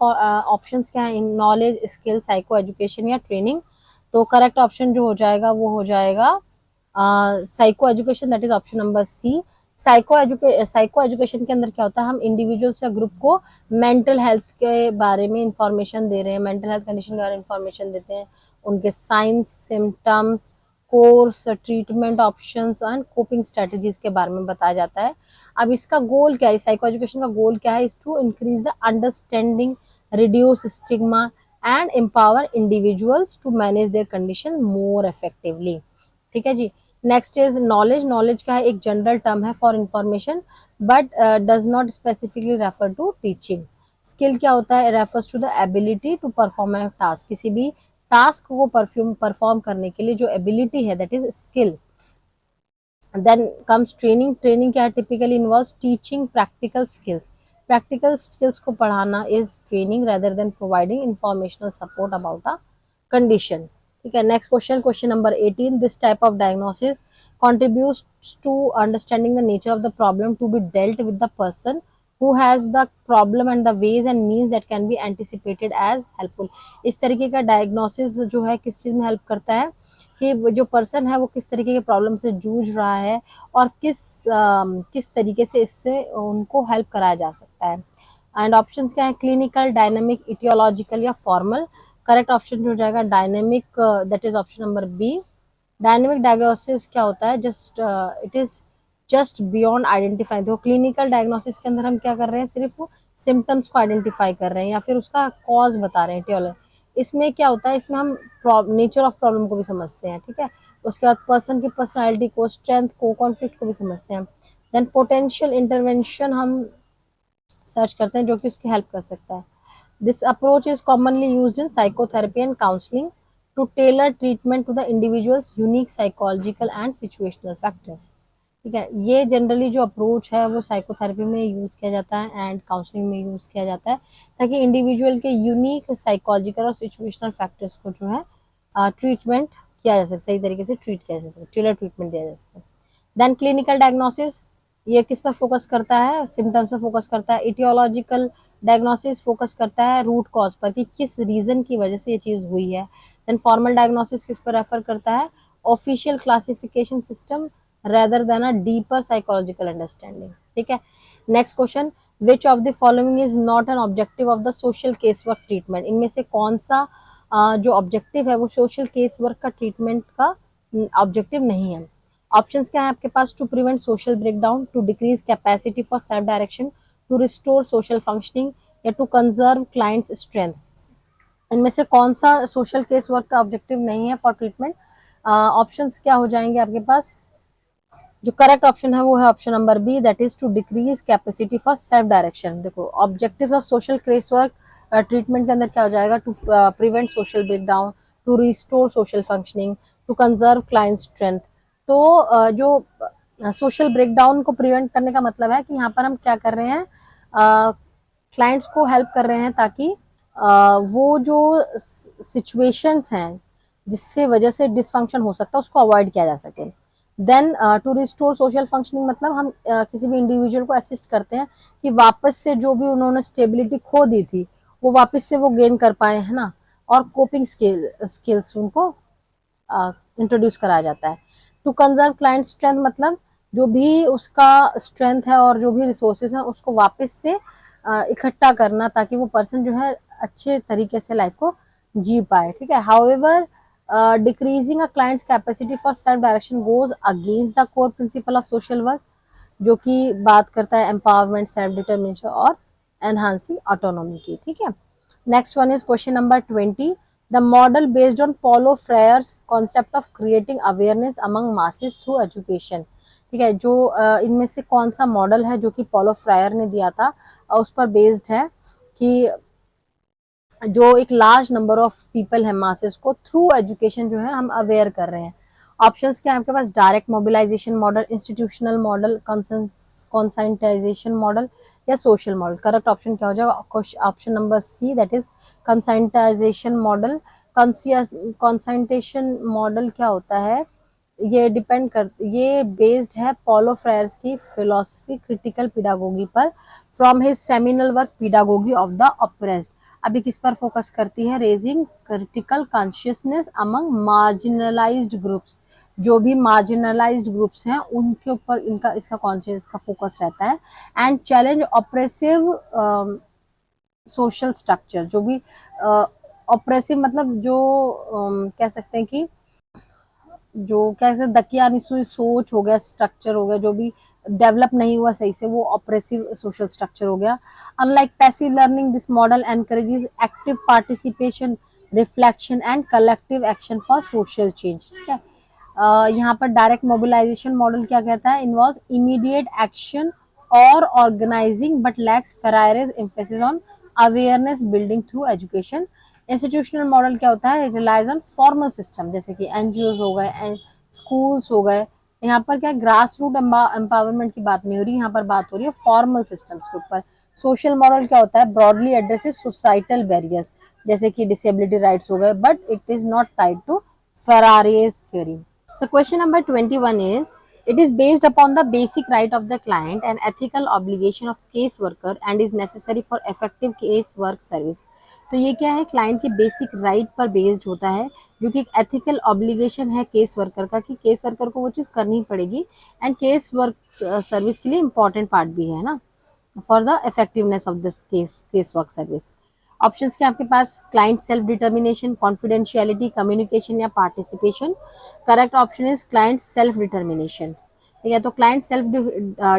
ऑप्शंस क्या है, नॉलेज, स्किल, साइको एजुकेशन या ट्रेनिंग। तो करेक्ट ऑप्शन जो हो जाएगा वो हो जाएगा psycho education, that is option number C. Psycho education के अंदर क्या होता है, हम इंडिविजुअल्स या ग्रुप को मेंटल हेल्थ के बारे में इंफॉर्मेशन दे रहे हैं, मेंटल हेल्थ कंडीशन के बारे में इंफॉर्मेशन देते हैं, उनके science, symptoms, course, treatment options and coping strategies के बारे में बताया जाता है। अब इसका गोल क्या है, साइको एजुकेशन का गोल क्या है, is to increase the understanding, reduce stigma and empower individuals to manage their condition more effectively, ठीक है जी। Next is knowledge. नॉलेज क्या है, एक जनरल टर्म है for information but does not specifically refer to teaching. Skill क्या होता है, refers to the ability to perform a task, किसी भी टास्क को परफॉर्म करने के लिए जो एबिलिटी है that is skill. Then comes training. Training क्या है, typically involves teaching practical skills, practical skills को पढ़ाना is training rather than providing informational support about a condition, ठीक है। Next question, question number 18, this type of diagnosis contributes to understanding the nature of the problem to be dealt with the person who has the problem and the ways and means that can be anticipated as helpful। इस तरीके का diagnosis जो है किस चीज में help करता है कि जो पर्सन है वो किस तरीके के प्रॉब्लम से जूझ रहा है और किस तरीके से इससे उनको हेल्प कराया जा सकता है। एंड ऑप्शंस क्या है, क्लिनिकल, डायनामिक, इटियोलॉजिकल या फॉर्मल। करेक्ट ऑप्शन जो हो जाएगा dynamic, that is option number B. Dynamic diagnosis क्या होता है, just it is just beyond identify. देखो क्लिनिकल डायग्नोसिस के अंदर हम क्या कर रहे हैं, सिर्फ सिम्टम्स को आइडेंटिफाई कर रहे हैं या फिर उसका कॉज बता रहे हैं, टियोलॉजी। इसमें क्या होता है, इसमें हम नेचर ऑफ प्रॉब्लम को भी समझते हैं, ठीक है। उसके बाद पर्सन की पर्सनैलिटी को, स्ट्रेंथ को, कॉन्फ्लिक्ट को भी समझते हैं। देन पोटेंशियल इंटरवेंशन हम सर्च करते हैं जो कि उसकी हेल्प कर सकता है। This approach is commonly used in psychotherapy and counselling. To tailor treatment to the individuals unique psychological and situational factors. ठीक है, ये जनरली जो अप्रोच है वो साइकोथेरेपी में यूज़ किया जाता है एंड काउंसलिंग में यूज़ किया जाता है, ताकि इंडिविजुअल के यूनिक साइकोलॉजिकल और सिचुएशनल फैक्टर्स को जो है ट्रीटमेंट किया जा सके, सही तरीके से ट्रीट किया जा सके, टेलर ट्रीटमेंट दिया जा सके। देन क्लिनिकल डायग्नोसिस, ये किस पर फोकस करता है, सिम्टम्स पर फोकस करता है। इटियोलॉजिकल डायग्नोसिस फोकस करता है रूट कॉज पर, कि किस रीजन की वजह से ये चीज़ हुई है। देन फॉर्मल डायग्नोसिस किस पर रेफर करता है, official classification system rather than a deeper psychological understanding। ठीक है, next question, which of the following is not an objective of the social case work treatment. इनमें से कौन सा जो ऑब्जेक्टिव है वो सोशल केस वर्क का ट्रीटमेंट का ऑब्जेक्टिव नहीं है। ऑप्शंस क्या है आपके पास, to prevent social breakdown, to decrease capacity for self direction, to restore social functioning, या टू कंजर्व क्लाइंट्स स्ट्रेंथ। इनमें से कौन सा सोशल केस वर्क का ऑब्जेक्टिव नहीं है फॉर ट्रीटमेंट। ऑप्शंस क्या हो जाएंगे आपके पास, जो करेक्ट ऑप्शन है वो है option number B, that is to decrease capacity for self direction. देखो objectives of social case work treatment के अंदर क्या हो जाएगा, to prevent social breakdown, to restore social functioning, to conserve client strength. तो जो सोशल ब्रेकडाउन को prevent करने का मतलब है कि यहाँ पर हम क्या कर रहे हैं, क्लाइंट्स को हेल्प कर रहे हैं ताकि वो जो सिचुएशंस हैं जिससे वजह से डिसफंक्शन हो सकता है उसको अवॉइड किया जा सके। Then to restore social functioning, मतलब हम किसी भी इंडिविजुअल को असिस्ट करते हैं कि वापस से जो भी उन्होंने स्टेबिलिटी खो दी थी वो वापस से वो गेन कर पाए, है ना। और कोपिंग स्किल्स उनको इंट्रोड्यूस कराया जाता है। टू कंजर्व क्लाइंट स्ट्रेंथ, मतलब जो भी उसका स्ट्रेंथ है और जो भी रिसोर्सेज है उसको वापस से इकट्ठा करना, ताकि वो पर्सन जो है अच्छे तरीके से लाइफ को जी पाए। ठीक है, however decreasing a client's capacity for self direction goes against the core principle of social work, जो कि बात करता है एम्पावरमेंट, सेल्फ डिटर्मिनेशन और एनहांसिंग ऑटोनॉमी की। ठीक है, next one is question number 20, the model based on Paulo Freire's concept of creating awareness among masses through education. ठीक है, जो इनमें से कौन सा मॉडल है जो कि पॉलो फ्रायर ने दिया था, उस पर बेस्ड है कि जो एक लार्ज नंबर ऑफ पीपल है, मासेस को थ्रू एजुकेशन जो है हम अवेयर कर रहे हैं। ऑप्शंस क्या है आपके पास, direct mobilisation model, institutional model, conscientisation model, या सोशल मॉडल। करेक्ट ऑप्शन क्या हो जाएगा, option number C, that is conscientisation model. Conscientisation model क्या होता है, ये बेस्ड है पॉलो फ्रायर्स की फिलोसफी क्रिटिकल पिडागोगी पर, from his seminal work pedagogy of the oppressed. अभी किस पर फोकस करती है, raising critical consciousness among marginalised groups. जो भी मार्जिनलाइज्ड ग्रुप्स हैं उनके ऊपर इनका इसका कॉन्शियस का फोकस रहता है। And challenge oppressive social structure, जो भी ऑप्रेसिव मतलब जो कह सकते हैं कि जो कैसे दकियानुसी सोच हो गया, स्ट्रक्चर हो गया, जो भी डेवलप नहीं हुआ सही से, वो ऑपरेसिव सोशल स्ट्रक्चर हो गया। Unlike passive learning, this model encourages active participation, reflection and collective action for social change. ठीक है, यहाँ पर डायरेक्ट मोबिलाइजेशन मॉडल क्या कहता है, इन्वॉल्व इमीडिएट एक्शन और organising but lacks Freire's emphasis on awareness building through education. Institutional model क्या होता है, रिलाइज ऑन फॉर्मल सिस्टम, जैसे कि एनजीओज हो गए, स्कूल्स हो गए। यहाँ पर क्या ग्रास रूट एम्पावरमेंट की बात नहीं हो रही, यहाँ पर बात हो रही है फॉर्मल सिस्टम्स के ऊपर। सोशल मॉडल क्या होता है, ब्रॉडली एड्रेसेस सोसाइटल बैरियर्स, जैसे कि डिसेबिलिटी राइट्स हो गए, but it is not tied to Freire's theory. So question number 21 is, it is based upon the basic right of the client and ethical obligation of case worker and is necessary for effective case work service। तो ये क्या है, client के basic right पर based होता है, जो कि एक एथिकल ऑब्लिगेशन है केस वर्कर का, कि केस वर्कर को वो चीज़ करनी पड़ेगी, एंड केस वर्क सर्विस के लिए इंपॉर्टेंट पार्ट भी है ना, for the effectiveness of this case work service. Options के आपके पास, client self determination, confidentiality, communication या participation. Correct option is client self determination. ठीक है, तो क्लाइंट सेल्फ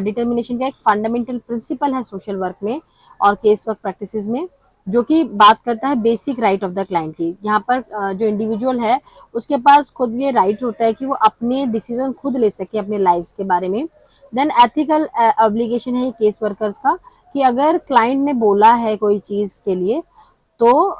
डिटर्मिनेशन का एक फंडामेंटल प्रिंसिपल है सोशल वर्क में और केस वर्क प्रैक्टिसेस में, जो कि बात करता है basic right of the client की। यहाँ पर जो इंडिविजुअल है उसके पास खुद ये राइट होता है कि वो अपने डिसीजन खुद ले सके अपने लाइफ के बारे में। देन एथिकल ऑब्लिगेशन है केस वर्कर्स का, कि अगर क्लाइंट ने बोला है कोई चीज़ के लिए तो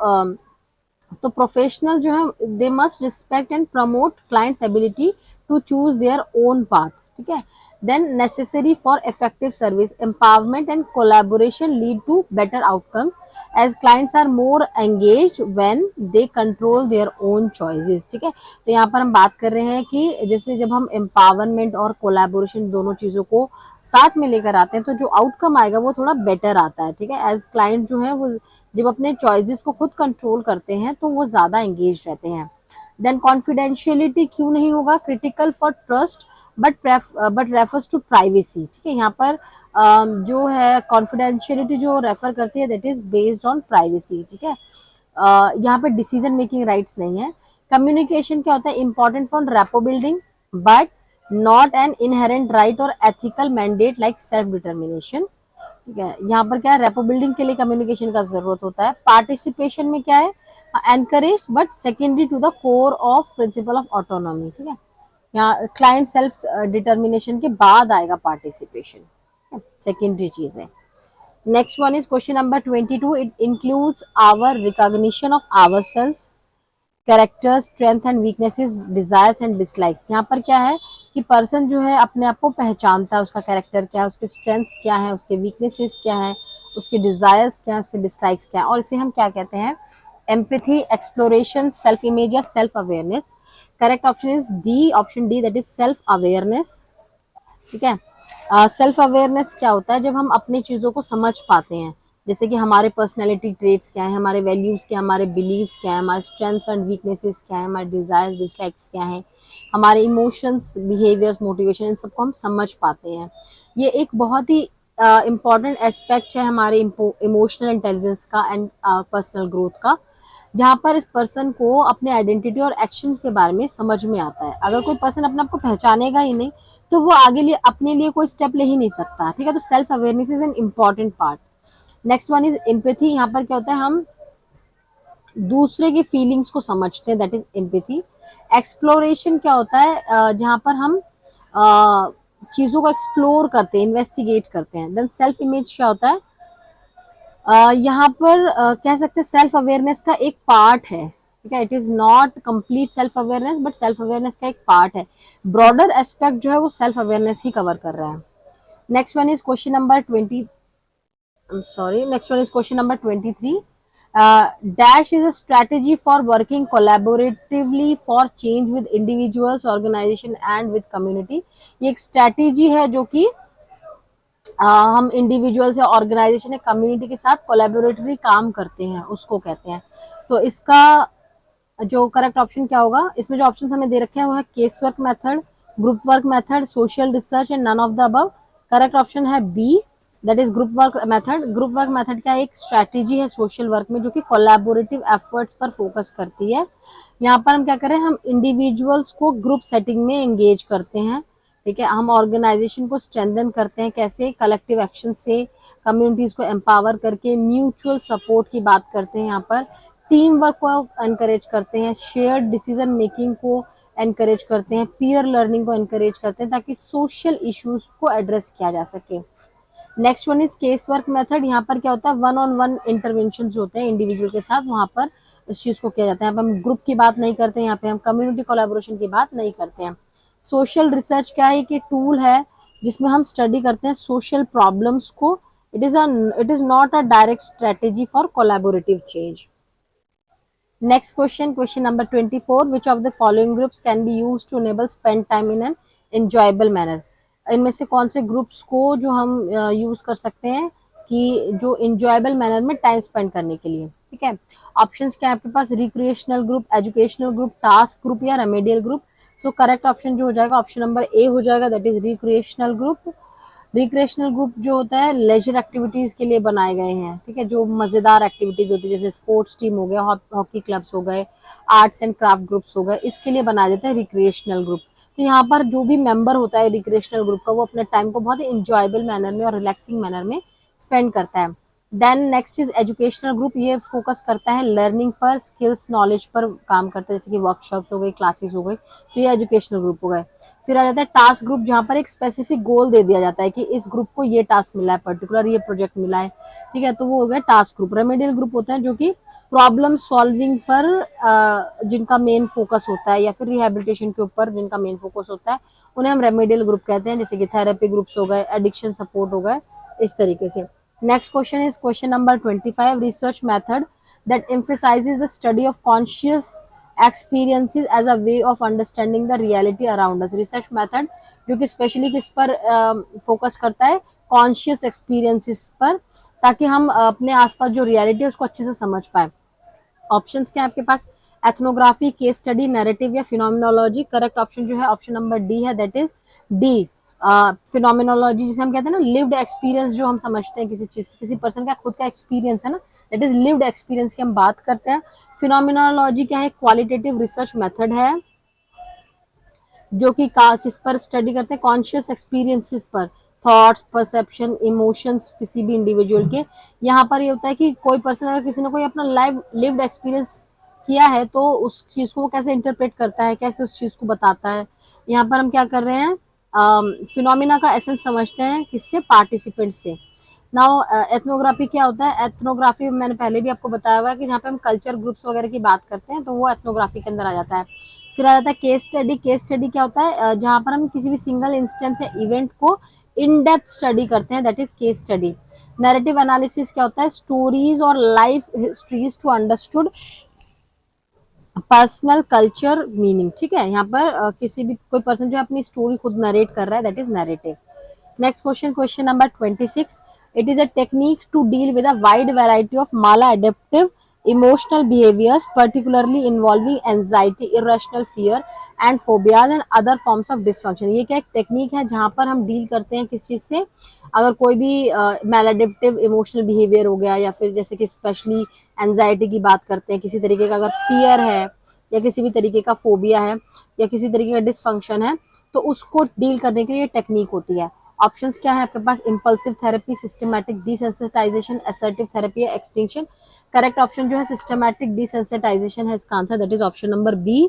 तो प्रोफेशनल जो है they must respect and promote clients ability to choose their own path, ठीक है। Then necessary for effective service empowerment and collaboration lead to better outcomes as clients are more engaged when they control their own choices, ठीक है। तो यहाँ पर हम बात कर रहे हैं कि जैसे जब हम एम्पावरमेंट और कोलैबोरेशन दोनों चीज़ों को साथ में लेकर आते हैं तो जो आउटकम आएगा वो थोड़ा बेटर आता है, ठीक है। एज क्लाइंट जो है वो जब अपने चॉइसेस को खुद कंट्रोल करते हैं तो वो ज़्यादा एंगेज रहते हैं। देन कॉन्फिडेंशियलिटी क्यों नहीं होगा, critical for trust but refers to privacy, ठीक है। यहाँ पर जो है कॉन्फिडेंशियलिटी जो रेफर करती है that is based on privacy, ठीक है। यहाँ पर डिसीजन मेकिंग राइट्स नहीं है। कम्युनिकेशन क्या होता है, important for rapport building but not an inherent right और ethical mandate like self determination, ठीक है। यहाँ पर क्या है, रेपो बिल्डिंग के लिए कम्युनिकेशन का जरूरत होता है। पार्टिसिपेशन में क्या है, encourage but secondary to the core of principle of autonomy, ठीक है। यहाँ क्लाइंट सेल्फ डिटर्मिनेशन के बाद आएगा पार्टिसिपेशन, सेकेंडरी चीज है। Next one is question number 22, it includes our recognition of our self, characters, strength and weaknesses, desires and dislikes. यहाँ पर क्या है कि पर्सन जो है अपने आप को पहचानता है, उसका कैरेक्टर क्या है, उसके स्ट्रेंथ्स क्या है, उसके वीकनेसेस क्या है, उसके डिजायर्स क्या है, उसके डिसलाइक्स क्या है, और इसे हम क्या कहते हैं, एम्पैथी, एक्सप्लोरेशन, सेल्फ इमेज या self awareness. Correct option is D, option D that is self awareness, ठीक है। सेल्फ अवेयरनेस क्या होता है, जब हम अपनी चीज़ों को समझ पाते हैं, जैसे कि हमारे पर्सनैलिटी ट्रेट्स क्या है, हमारे वैल्यूज़ क्या है, हमारे बिलीव्स क्या है, हमारे स्ट्रेंथ्स एंड वीकनेसेस क्या है, हमारे डिज़ायर्स डिसलाइक्स क्या है, हमारे इमोशंस, बिहेवियर्स, मोटिवेशन, इन सबको हम समझ पाते हैं। ये एक बहुत ही इम्पॉर्टेंट एस्पेक्ट है हमारे इमोशनल इंटेलिजेंस का एंड पर्सनल ग्रोथ का, जहाँ पर इस पर्सन को अपने आइडेंटिटी और एक्शंस के बारे में समझ में आता है। अगर कोई पर्सन अपने आप को पहचानेगा ही नहीं तो वो आगे लिए अपने लिए कोई स्टेप ले ही नहीं सकता, ठीक है। तो self awareness is an important part. Next one is empathy. यहाँ पर क्या होता है, हम दूसरे की फीलिंग्स को समझते हैं, दैट इज एम्पैथी। एक्सप्लोरेशन क्या होता है, जहाँ पर हम चीज़ों को एक्सप्लोर करते हैं, इन्वेस्टिगेट करते हैं। देन सेल्फ इमेज क्या होता है, यहाँ पर कह सकते हैं सेल्फ अवेयरनेस का एक पार्ट है, ठीक है। It is not complete self awareness but self awareness का एक पार्ट है। ब्रॉडर एस्पेक्ट जो है वो सेल्फ अवेयरनेस ही कवर कर रहा है। Next one is question number 23. Dash is a strategy for working collaboratively for change with individuals, organization and with community. ये एक स्ट्रैटेजी है जो कि हम इंडिविजुअल्स या ऑर्गेनाइजेशन या कम्युनिटी के साथ कोलैबोरेटरी काम करते हैं, उसको कहते हैं। तो इसका जो करेक्ट ऑप्शन क्या होगा, इसमें जो ऑप्शन हमें दे रखे हैं वो है case work method, group work method, social research and none of the above. Correct option है B, that is group work method. Group work method क्या एक स्ट्रैटेजी है सोशल वर्क में जो कि कोलैबोरेटिव एफर्ट्स पर फोकस करती है। यहाँ पर हम क्या करें, हम इंडिविजुअल्स को ग्रुप सेटिंग में एंगेज करते हैं, ठीक है। हम ऑर्गेनाइजेशन को स्ट्रेंथन करते हैं, कैसे, कलेक्टिव एक्शन से, कम्युनिटीज को एम्पावर करके, म्यूचुअल सपोर्ट की बात करते हैं, यहाँ पर टीम वर्क को एनकरेज करते हैं, शेयर्ड डिसीजन मेकिंग को एनकरेज करते हैं, पीयर लर्निंग को एनकरेज करते हैं ताकि सोशल इश्यूज को एड्रेस किया जा सके। Next one is case work method. यहाँ पर क्या होता है, वन ऑन वन इंटरवेंशन होते हैं इंडिविजुअल के साथ, वहां पर इस चीज को किया जाता है। यहाँ पे हम ग्रुप की बात नहीं करते हैं, यहाँ पे हम कम्युनिटी कोलैबोरेशन की बात नहीं करते हैं। सोशल रिसर्च क्या है कि टूल है जिसमें हम स्टडी करते हैं सोशल प्रॉब्लम्स को। It is not a direct strategy for collaborative change. Next question, question number 24, which of the following groups can be use to enable spend time in an enjoyable manner. इनमें से कौन से groups को जो हम use कर सकते हैं कि जो इंजॉयबल मैनर में टाइम स्पेंड करने के लिए, ठीक है। ऑप्शंस क्या है आपके पास, recreational group, educational group, task group या remedial group. So correct option जो हो जाएगा ऑप्शन नंबर ए हो जाएगा, that is recreational group. Recreational group जो होता है लेजर एक्टिविटीज के लिए बनाए गए हैं, ठीक है, जो मजेदार एक्टिविटीज होती है, जैसे स्पोर्ट्स टीम हो गया, हॉकी क्लब्स हो गए, आर्ट्स एंड क्राफ्ट ग्रुप्स हो गए, इसके लिए बनाया जाता है रिक्रिएशनल ग्रुप। तो यहाँ पर जो भी मेंबर होता है रिक्रिएशनल ग्रुप का वो अपने टाइम को बहुत ही इंजॉयबल मैनर में और रिलैक्सिंग मैनर में स्पेंड करता है। Then next is educational group, ये फोकस करता है लर्निंग पर, स्किल्स नॉलेज पर काम करता है, जैसे कि वर्कशॉप्स हो गई, क्लासेस हो गई, तो ये एजुकेशनल ग्रुप हो गए। फिर आ जाता है टास्क ग्रुप, जहाँ पर एक स्पेसिफिक गोल दे दिया जाता है कि इस ग्रुप को ये टास्क मिला है, पर्टिकुलर ये प्रोजेक्ट मिला है, ठीक है, तो वो हो गया टास्क ग्रुप। रेमेडियल ग्रुप होता है जो कि प्रॉब्लम सॉल्विंग पर जिनका मेन फोकस होता है, या फिर रिहेबिलिटेशन के ऊपर जिनका मेन फोकस होता है, उन्हें हम रेमेडियल ग्रुप कहते हैं, जैसे कि थेरेपी ग्रुप्स हो गए, एडिक्शन सपोर्ट हो गए, इस तरीके से। Next question is question number 25. Research method that emphasizes the study of conscious experiences as a way of understanding the reality around us. Research method जो कि स्पेशली किस पर फोकस करता है, कॉन्शियस एक्सपीरियंसेस पर, ताकि हम अपने आसपास जो रियलिटी है उसको अच्छे से समझ पाए। ऑप्शंस क्या है आपके पास, एथनोग्राफी, केस स्टडी, नैरेटिव या फिनोमिनोलॉजी। करेक्ट ऑप्शन जो है ऑप्शन नंबर डी है, दैट इज डी, फिनोमिनोलॉजी, जिसे हम कहते हैं ना लिव्ड एक्सपीरियंस, जो हम समझते हैं किसी चीज, किसी पर्सन का खुद का एक्सपीरियंस है ना, दैट इज लिव्ड एक्सपीरियंस की हम बात करते हैं। फिनोमिनोलॉजी क्या है, क्वालिटेटिव रिसर्च मेथड है जो कि किस पर स्टडी करते हैं, कॉन्शियस एक्सपीरियंसेस पर, थॉट्स, परसेप्शन, इमोशंस किसी भी इंडिविजुअल के। यहाँ पर ये होता है कि कोई पर्सन अगर किसी ने कोई अपना लाइव लिव्ड एक्सपीरियंस किया है तो उस चीज को वो कैसे इंटरप्रेट करता है, कैसे उस चीज को बताता है। यहाँ पर हम क्या कर रहे हैं, फिनोमिना का एसेंस समझते हैं किससे, पार्टिसिपेंट से। नाउ एथनोग्राफी क्या होता है, एथनोग्राफी मैंने पहले भी आपको बताया हुआ है कि जहाँ पे हम कल्चर ग्रुप्स वगैरह की बात करते हैं तो वो एथनोग्राफी के अंदर आ जाता है। फिर आ जाता है केस स्टडी। केस स्टडी क्या होता है, जहाँ पर हम किसी भी सिंगल इंस्टेंस या इवेंट को इन डेप्थ स्टडी करते हैं, that is case study. Narrative analysis क्या होता है, स्टोरीज और life histories to understood personal culture meaning, ठीक है। यहाँ पर किसी भी कोई पर्सन जो अपनी स्टोरी खुद नरेट कर रहा है, that is narrative. Next question, question number 26. It is a technique to deal with a wide variety of maladaptive emotional behaviors, particularly involving anxiety, irrational fear, and phobias and other forms of dysfunction. ये क्या एक technique है जहाँ पर हम deal करते हैं किस चीज़ से, अगर कोई भी मैलाडेप्टिव इमोशनल बिहेवियर हो गया, या फिर जैसे कि स्पेशली एंजाइटी की बात करते हैं, किसी तरीके का अगर फियर है, या किसी भी तरीके का फोबिया है, या किसी तरीके का डिसफंक्शन है, तो उसको डील करने के लिए टेक्निक होती है। ऑप्शंस क्या है आपके पास, impulsive therapy, systematic desensitisation, assertive therapy या एक्सटिंक्शन। करेक्ट ऑप्शन जो है सिस्टमैटिक डिसेंसिटाइजेशन है इसका answer, that is option number B.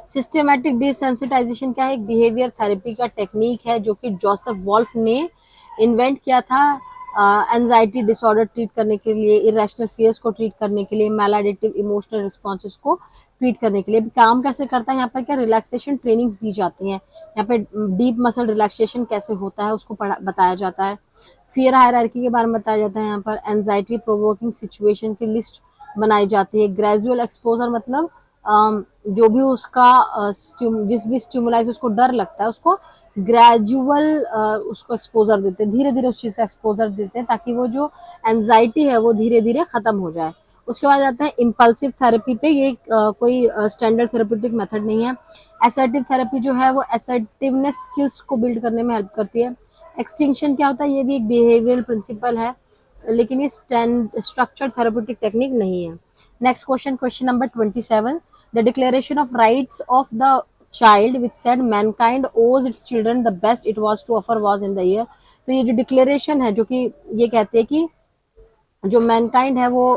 Systematic desensitisation क्या है, एक बिहेवियर थेरेपी का टेक्निक है जो कि जोसेफ वॉल्फ ने इन्वेंट किया था एंजाइटी डिसऑर्डर ट्रीट करने के लिए, इरेशनल फियर्स को ट्रीट करने के लिए, मैलाडेटिव इमोशनल रिस्पॉन्सेस को ट्रीट करने के लिए। काम कैसे करता है, यहाँ पर क्या रिलैक्सेशन ट्रेनिंग्स दी जाती हैं, यहाँ पे डीप मसल रिलैक्सेशन कैसे होता है उसको बताया जाता है। फियर हायरार्की के बारे में बताया जाता है, यहाँ पर एंजाइटी प्रोवोकिंग सिचुएशन की लिस्ट बनाई जाती है। ग्रेजुअल एक्सपोजर मतलब जो भी उसका जिस भी स्टिमुलाई से उसको डर लगता है उसको ग्रेजुअल उसको एक्सपोजर देते हैं, धीरे धीरे उस चीज़ का एक्सपोजर देते हैं ताकि वो जो एंजाइटी है वो धीरे धीरे खत्म हो जाए। उसके बाद आता है इम्पल्सिव थेरेपी पे, ये कोई स्टैंडर्ड थेरेप्यूटिक मेथड नहीं है। असर्टिव थेरेपी जो है वो असर्टिवनेस स्किल्स को बिल्ड करने में हेल्प करती है। एक्सटिंक्शन क्या होता है, ये भी एक बिहेवियरल प्रिंसिपल है, लेकिन ये स्ट्रक्चर्ड थेरेप्यूटिक टेक्निक नहीं है। Next question, question number 27. The declaration of rights of the child which said mankind owes its children the best it was to offer was in the year. तो ये जो declaration है जो कि ये कहते हैं कि जो मैनकाइंड है वो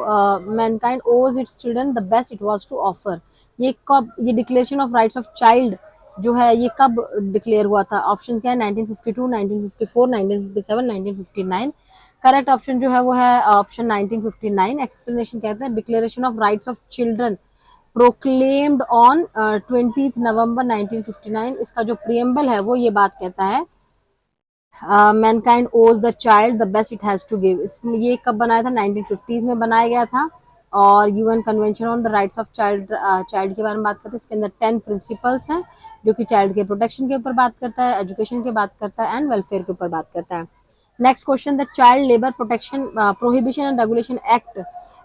mankind owes its children the best it was to offer, ये कब, ये declaration of rights of child जो है ये कब डिक्लेयर हुआ था। ऑप्शन क्या है, 1952, 1954, 1957, 1959। करेक्ट ऑप्शन जो है वो है ऑप्शन 1959। एक्सप्लेनेशन कहते हैं declaration of rights of children proclaimed on 20 नवंबर 1959। इसका जो प्रियम्बल है वो ये बात कहता है mankind owes the child the best it has to give. इसमें ये कब बनाया था, 1950s में बनाया गया था। और UN convention on the rights of child के बारे में बात करते हैं। इसके अंदर 10 प्रिंसिपल्स हैं जो कि चाइल्ड के प्रोटेक्शन के ऊपर बात करता है, एजुकेशन की बात करता है, एंड वेलफेयर के ऊपर बात करता है। Next question, the child labour protection prohibition and regulation act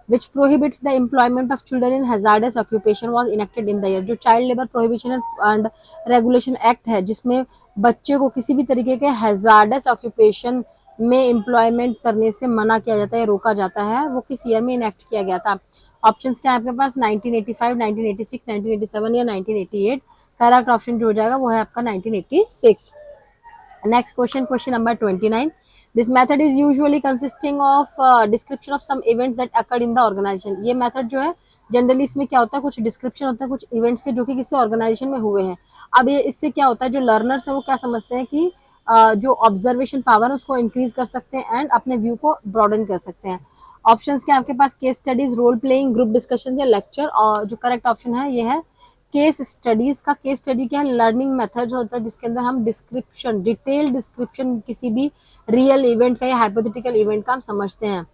which prohibits the employment of children in hazardous occupation was enacted in the year। जो child labour prohibition and regulation act है जिसमें बच्चे को किसी भी तरीके के हैजार्डस ऑक्यूपेशन में एम्प्लॉयमेंट करने से मना किया जाता है, रोका जाता है, वो किस ईयर में इनेक्ट किया गया था। ऑप्शंस क्या है आपके पास, 1985, 1986, 1987 या 1988। करेक्ट ऑप्शन जो हो जाएगा वो है आपका 1986। Next question, question number 29. This method is usually consisting of description of some events that occurred in the organization. ये method जो है जनरली इसमें क्या होता है, कुछ डिस्क्रिप्शन होता है कुछ इवेंट्स के जो कि किसी ऑर्गेनाइजेशन में हुए हैं. अब ये इससे क्या होता है, जो लर्नर्स है वो क्या समझते हैं कि जो ऑब्जर्वेशन पावर है उसको इंक्रीज कर सकते हैं एंड अपने व्यू को ब्रॉडन कर सकते हैं. ऑप्शंस क्या आपके पास, case studies, role playing, group discussion या लेक्चर. और जो करेक्ट ऑप्शन है ये है केस स्टडीज का. केस स्टडी क्या है, लर्निंग मेथड होता है जिसके अंदर हम डिस्क्रिप्शन, डिटेल डिस्क्रिप्शन किसी भी रियल इवेंट का या हाइपोथेटिकल इवेंट का हम समझते हैं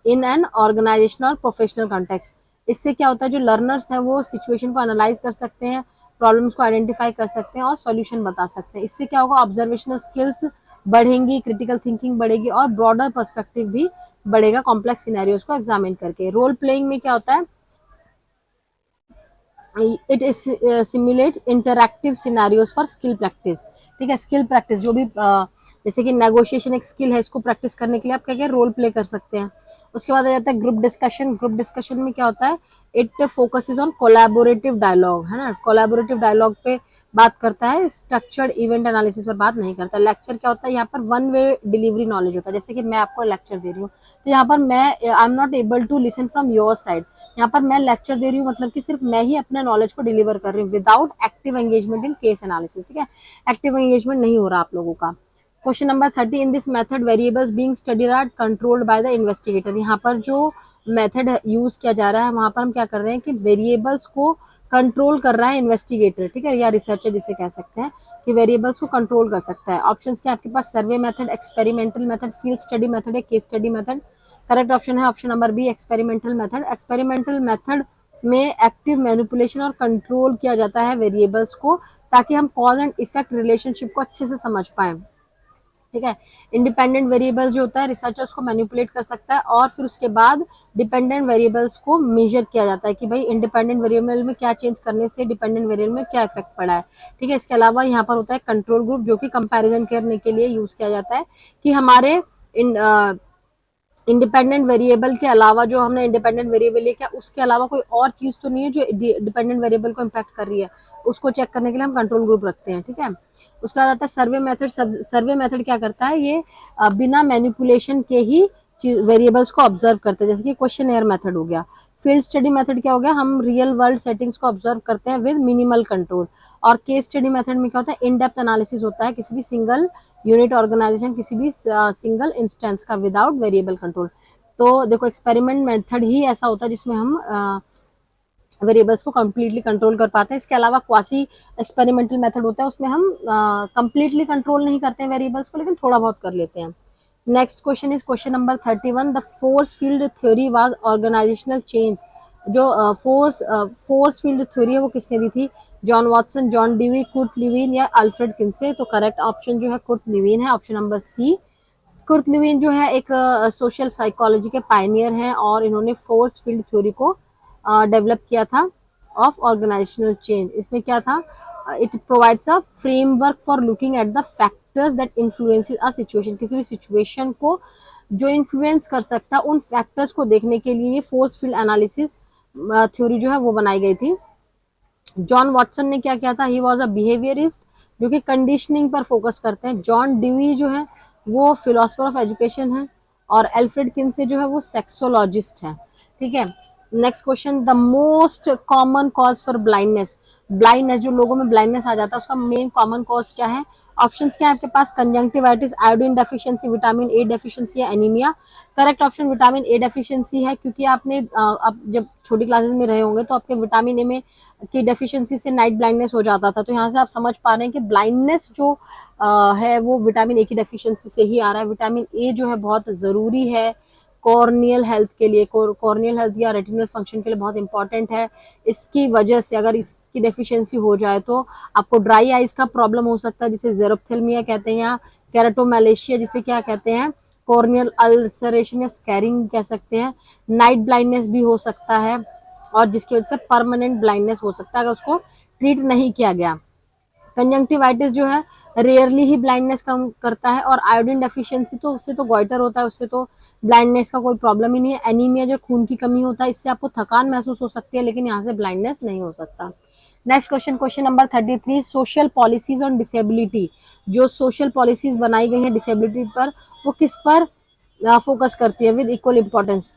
in an organisational professional context. इससे क्या होता है, जो लर्नर्स हैं वो सिचुएशन को एनालाइज कर सकते हैं, प्रॉब्लम्स को आइडेंटिफाई कर सकते हैं और सॉल्यूशन बता सकते हैं. इससे क्या होगा, ऑब्जर्वेशनल स्किल्स बढ़ेंगी, क्रिटिकल थिंकिंग बढ़ेगी और ब्रॉडर पर्सपेक्टिव भी बढ़ेगा कॉम्प्लेक्स सिनेरियोज को एग्जामिन करके. रोल प्लेइंग में क्या होता है, it is simulate interactive scenarios for skill practice. ठीक है, स्किल प्रैक्टिस जो भी जैसे कि नेगोशिएशन एक स्किल है, इसको प्रैक्टिस करने के लिए आप क्या क्या रोल प्ले कर सकते हैं. उसके बाद आ जाता है ग्रुप डिस्कशन. ग्रुप डिस्कशन में क्या होता है, it focuses on collaborative dialogue, है ना, कोलैबोरेटिव डायलॉग पे बात करता है, स्ट्रक्चर्ड इवेंट एनालिसिस पर बात नहीं करता. लेक्चर क्या होता है, यहाँ पर वन वे डिलीवरी नॉलेज होता है. जैसे कि मैं आपको लेक्चर दे रही हूँ तो यहाँ पर मैं I am not able to listen from your side. यहाँ पर मैं लेक्चर दे रही हूँ मतलब कि सिर्फ मैं ही अपने नॉलेज को डिलीवर कर रही हूँ without active engagement in case analysis. ठीक है, एक्टिव एंगेजमेंट नहीं हो रहा आप लोगों का. Question number 30. In this method variables being studied are controlled by the investigator. यहाँ पर जो मेथड यूज किया जा रहा है वहां पर हम क्या कर रहे हैं कि वेरिएबल्स को कंट्रोल कर रहा है इन्वेस्टिगेटर. ठीक है, या रिसर्चर जिसे कह सकते हैं कि वेरिएबल्स को कंट्रोल कर सकता है. ऑप्शंस क्या आपके पास, survey method, experimental method, field study method या case study method. Correct option है option number B, experimental method. Experimental method में एक्टिव मैनिपुलेशन और कंट्रोल किया जाता है वेरिएबल्स को ताकि हम कॉज एंड इफेक्ट रिलेशनशिप को अच्छे से समझ पाए. ठीक है, इंडिपेंडेंट वेरिएबल जो होता है रिसर्चर्स को मैनिपुलेट कर सकता है और फिर उसके बाद डिपेंडेंट वेरिएबल्स को मेजर किया जाता है कि भाई इंडिपेंडेंट वेरिएबल में क्या चेंज करने से डिपेंडेंट वेरिएबल में क्या इफेक्ट पड़ा है. ठीक है, इसके अलावा यहाँ पर होता है कंट्रोल ग्रुप जो कि कंपैरिजन करने के लिए यूज किया जाता है कि हमारे इंडिपेंडेंट वेरिएबल के अलावा जो हमने इंडिपेंडेंट वेरिएबल लिया क्या उसके अलावा कोई और चीज तो नहीं है जो डिपेंडेंट वेरिएबल को इम्पैक्ट कर रही है, उसको चेक करने के लिए हम कंट्रोल ग्रुप रखते हैं. ठीक है, उसके बाद आता है सर्वे मेथड. सर्वे मेथड क्या करता है, ये बिना मैनिपुलेशन के ही वेरिएबल्स को ऑब्जर्व करते हैं, जैसे कि क्वेश्चन एयर मेथड हो गया. फील्ड स्टडी मेथड क्या हो गया, हम रियल वर्ल्ड सेटिंग्स को ऑब्जर्व करते हैं विद मिनिमल कंट्रोल. और केस स्टडी मेथड में क्या होता है, इन डेप्थ एनालिसिस होता है किसी भी सिंगल यूनिट ऑर्गेनाइजेशन, किसी भी सिंगल इंस्टेंस का विदाउट वेरिएबल कंट्रोल. तो देखो एक्सपेरिमेंट मेथड ही ऐसा होता है जिसमें हम वेरिएबल्स को कंप्लीटली कंट्रोल कर पाते हैं. इसके अलावा क्वासी एक्सपेरिमेंटल मेथड होता है, उसमें हम कंप्लीटली कंट्रोल नहीं करते हैं वेरिएबल्स को, लेकिन थोड़ा बहुत कर लेते हैं. Next question is question number 31. The force field theory was organisational change. जो फोर्स फील्ड थ्योरी है वो किसने दी थी, John Watson, John Dewey, Kurt Lewin या अल्फ्रेड किन्से. तो करेक्ट ऑप्शन जो है कुर्ट ल्यूविन है, option number C. Kurt Lewin जो है एक सोशल साइकोलॉजी के पायनियर हैं और इन्होंने फोर्स फील्ड थ्योरी को डेवलप किया था ऑफ ऑर्गेनाइजेशनल चेंज. इसमें क्या था, it provides a framework for looking at the factors that influences a situation. किसी भी सिचुएशन को जो इन्फ्लुएंस कर सकता है उन फैक्टर्स को देखने के लिए ये फोर्स फील्ड एनालिसिस थ्योरी जो है वो बनाई गई थी. जॉन वॉटसन ने क्या किया था, ही वॉज अ बिहेवियरिस्ट जो कि कंडीशनिंग पर फोकस करते हैं. जॉन डिवी जो है वो फिलोसफर ऑफ एजुकेशन है और अल्फ्रेड किन्से जो है वो सेक्सोलॉजिस्ट है. ठीक है, next question. The most common cause for blindness. Blindness जो लोगों में ब्लाइंडनेस आ जाता है उसका मेन कॉमन कॉज क्या है. ऑप्शंस क्या है आपके पास, conjunctivitis, iodine deficiency, vitamin A deficiency या anaemia. Correct option vitamin A deficiency है, क्योंकि आपने अब जब छोटी क्लासेस में रहे होंगे तो आपके विटामिन ए में की डेफिशिएंसी से नाइट ब्लाइंडनेस हो जाता था. तो यहाँ से आप समझ पा रहे हैं कि ब्लाइंडनेस जो है वो विटामिन ए की डेफिशिएंसी से ही आ रहा है. विटामिन ए जो है बहुत ज़रूरी है कॉर्नियल हेल्थ के लिए, कॉर्नियल हेल्थ या रेटिनल फंक्शन के लिए बहुत इंपॉर्टेंट है. इसकी वजह से अगर इसकी डेफिशिएंसी हो जाए तो आपको ड्राई आइज का प्रॉब्लम हो सकता है जिसे जेरोप्थेल्मिया कहते हैं, या केराटोमैलेशिया जिसे क्या कहते हैं कॉर्नियल अल्सरेशन या स्कैरिंग कह सकते हैं. नाइट ब्लाइंडनेस भी हो सकता है और जिसकी वजह से परमानेंट ब्लाइंडनेस हो सकता है अगर उसको ट्रीट नहीं किया गया. कंजंक्टिवाइटिस जो है रेयरली ही ब्लाइंडनेस कम करता है और आयोडीन डेफिशिएंसी तो उससे तो गॉइटर होता है, उससे तो ब्लाइंडनेस का कोई प्रॉब्लम ही नहीं है. एनीमिया जो खून की कमी होता है इससे आपको थकान महसूस हो सकती है लेकिन यहाँ से ब्लाइंडनेस नहीं हो सकता. Next question, question number 33, social policies on disability, जो सोशल पॉलिसीज बनाई गई हैं डिसेबिलिटी पर, वो किस पर फोकस करती है विद इक्वल इंपॉर्टेंस?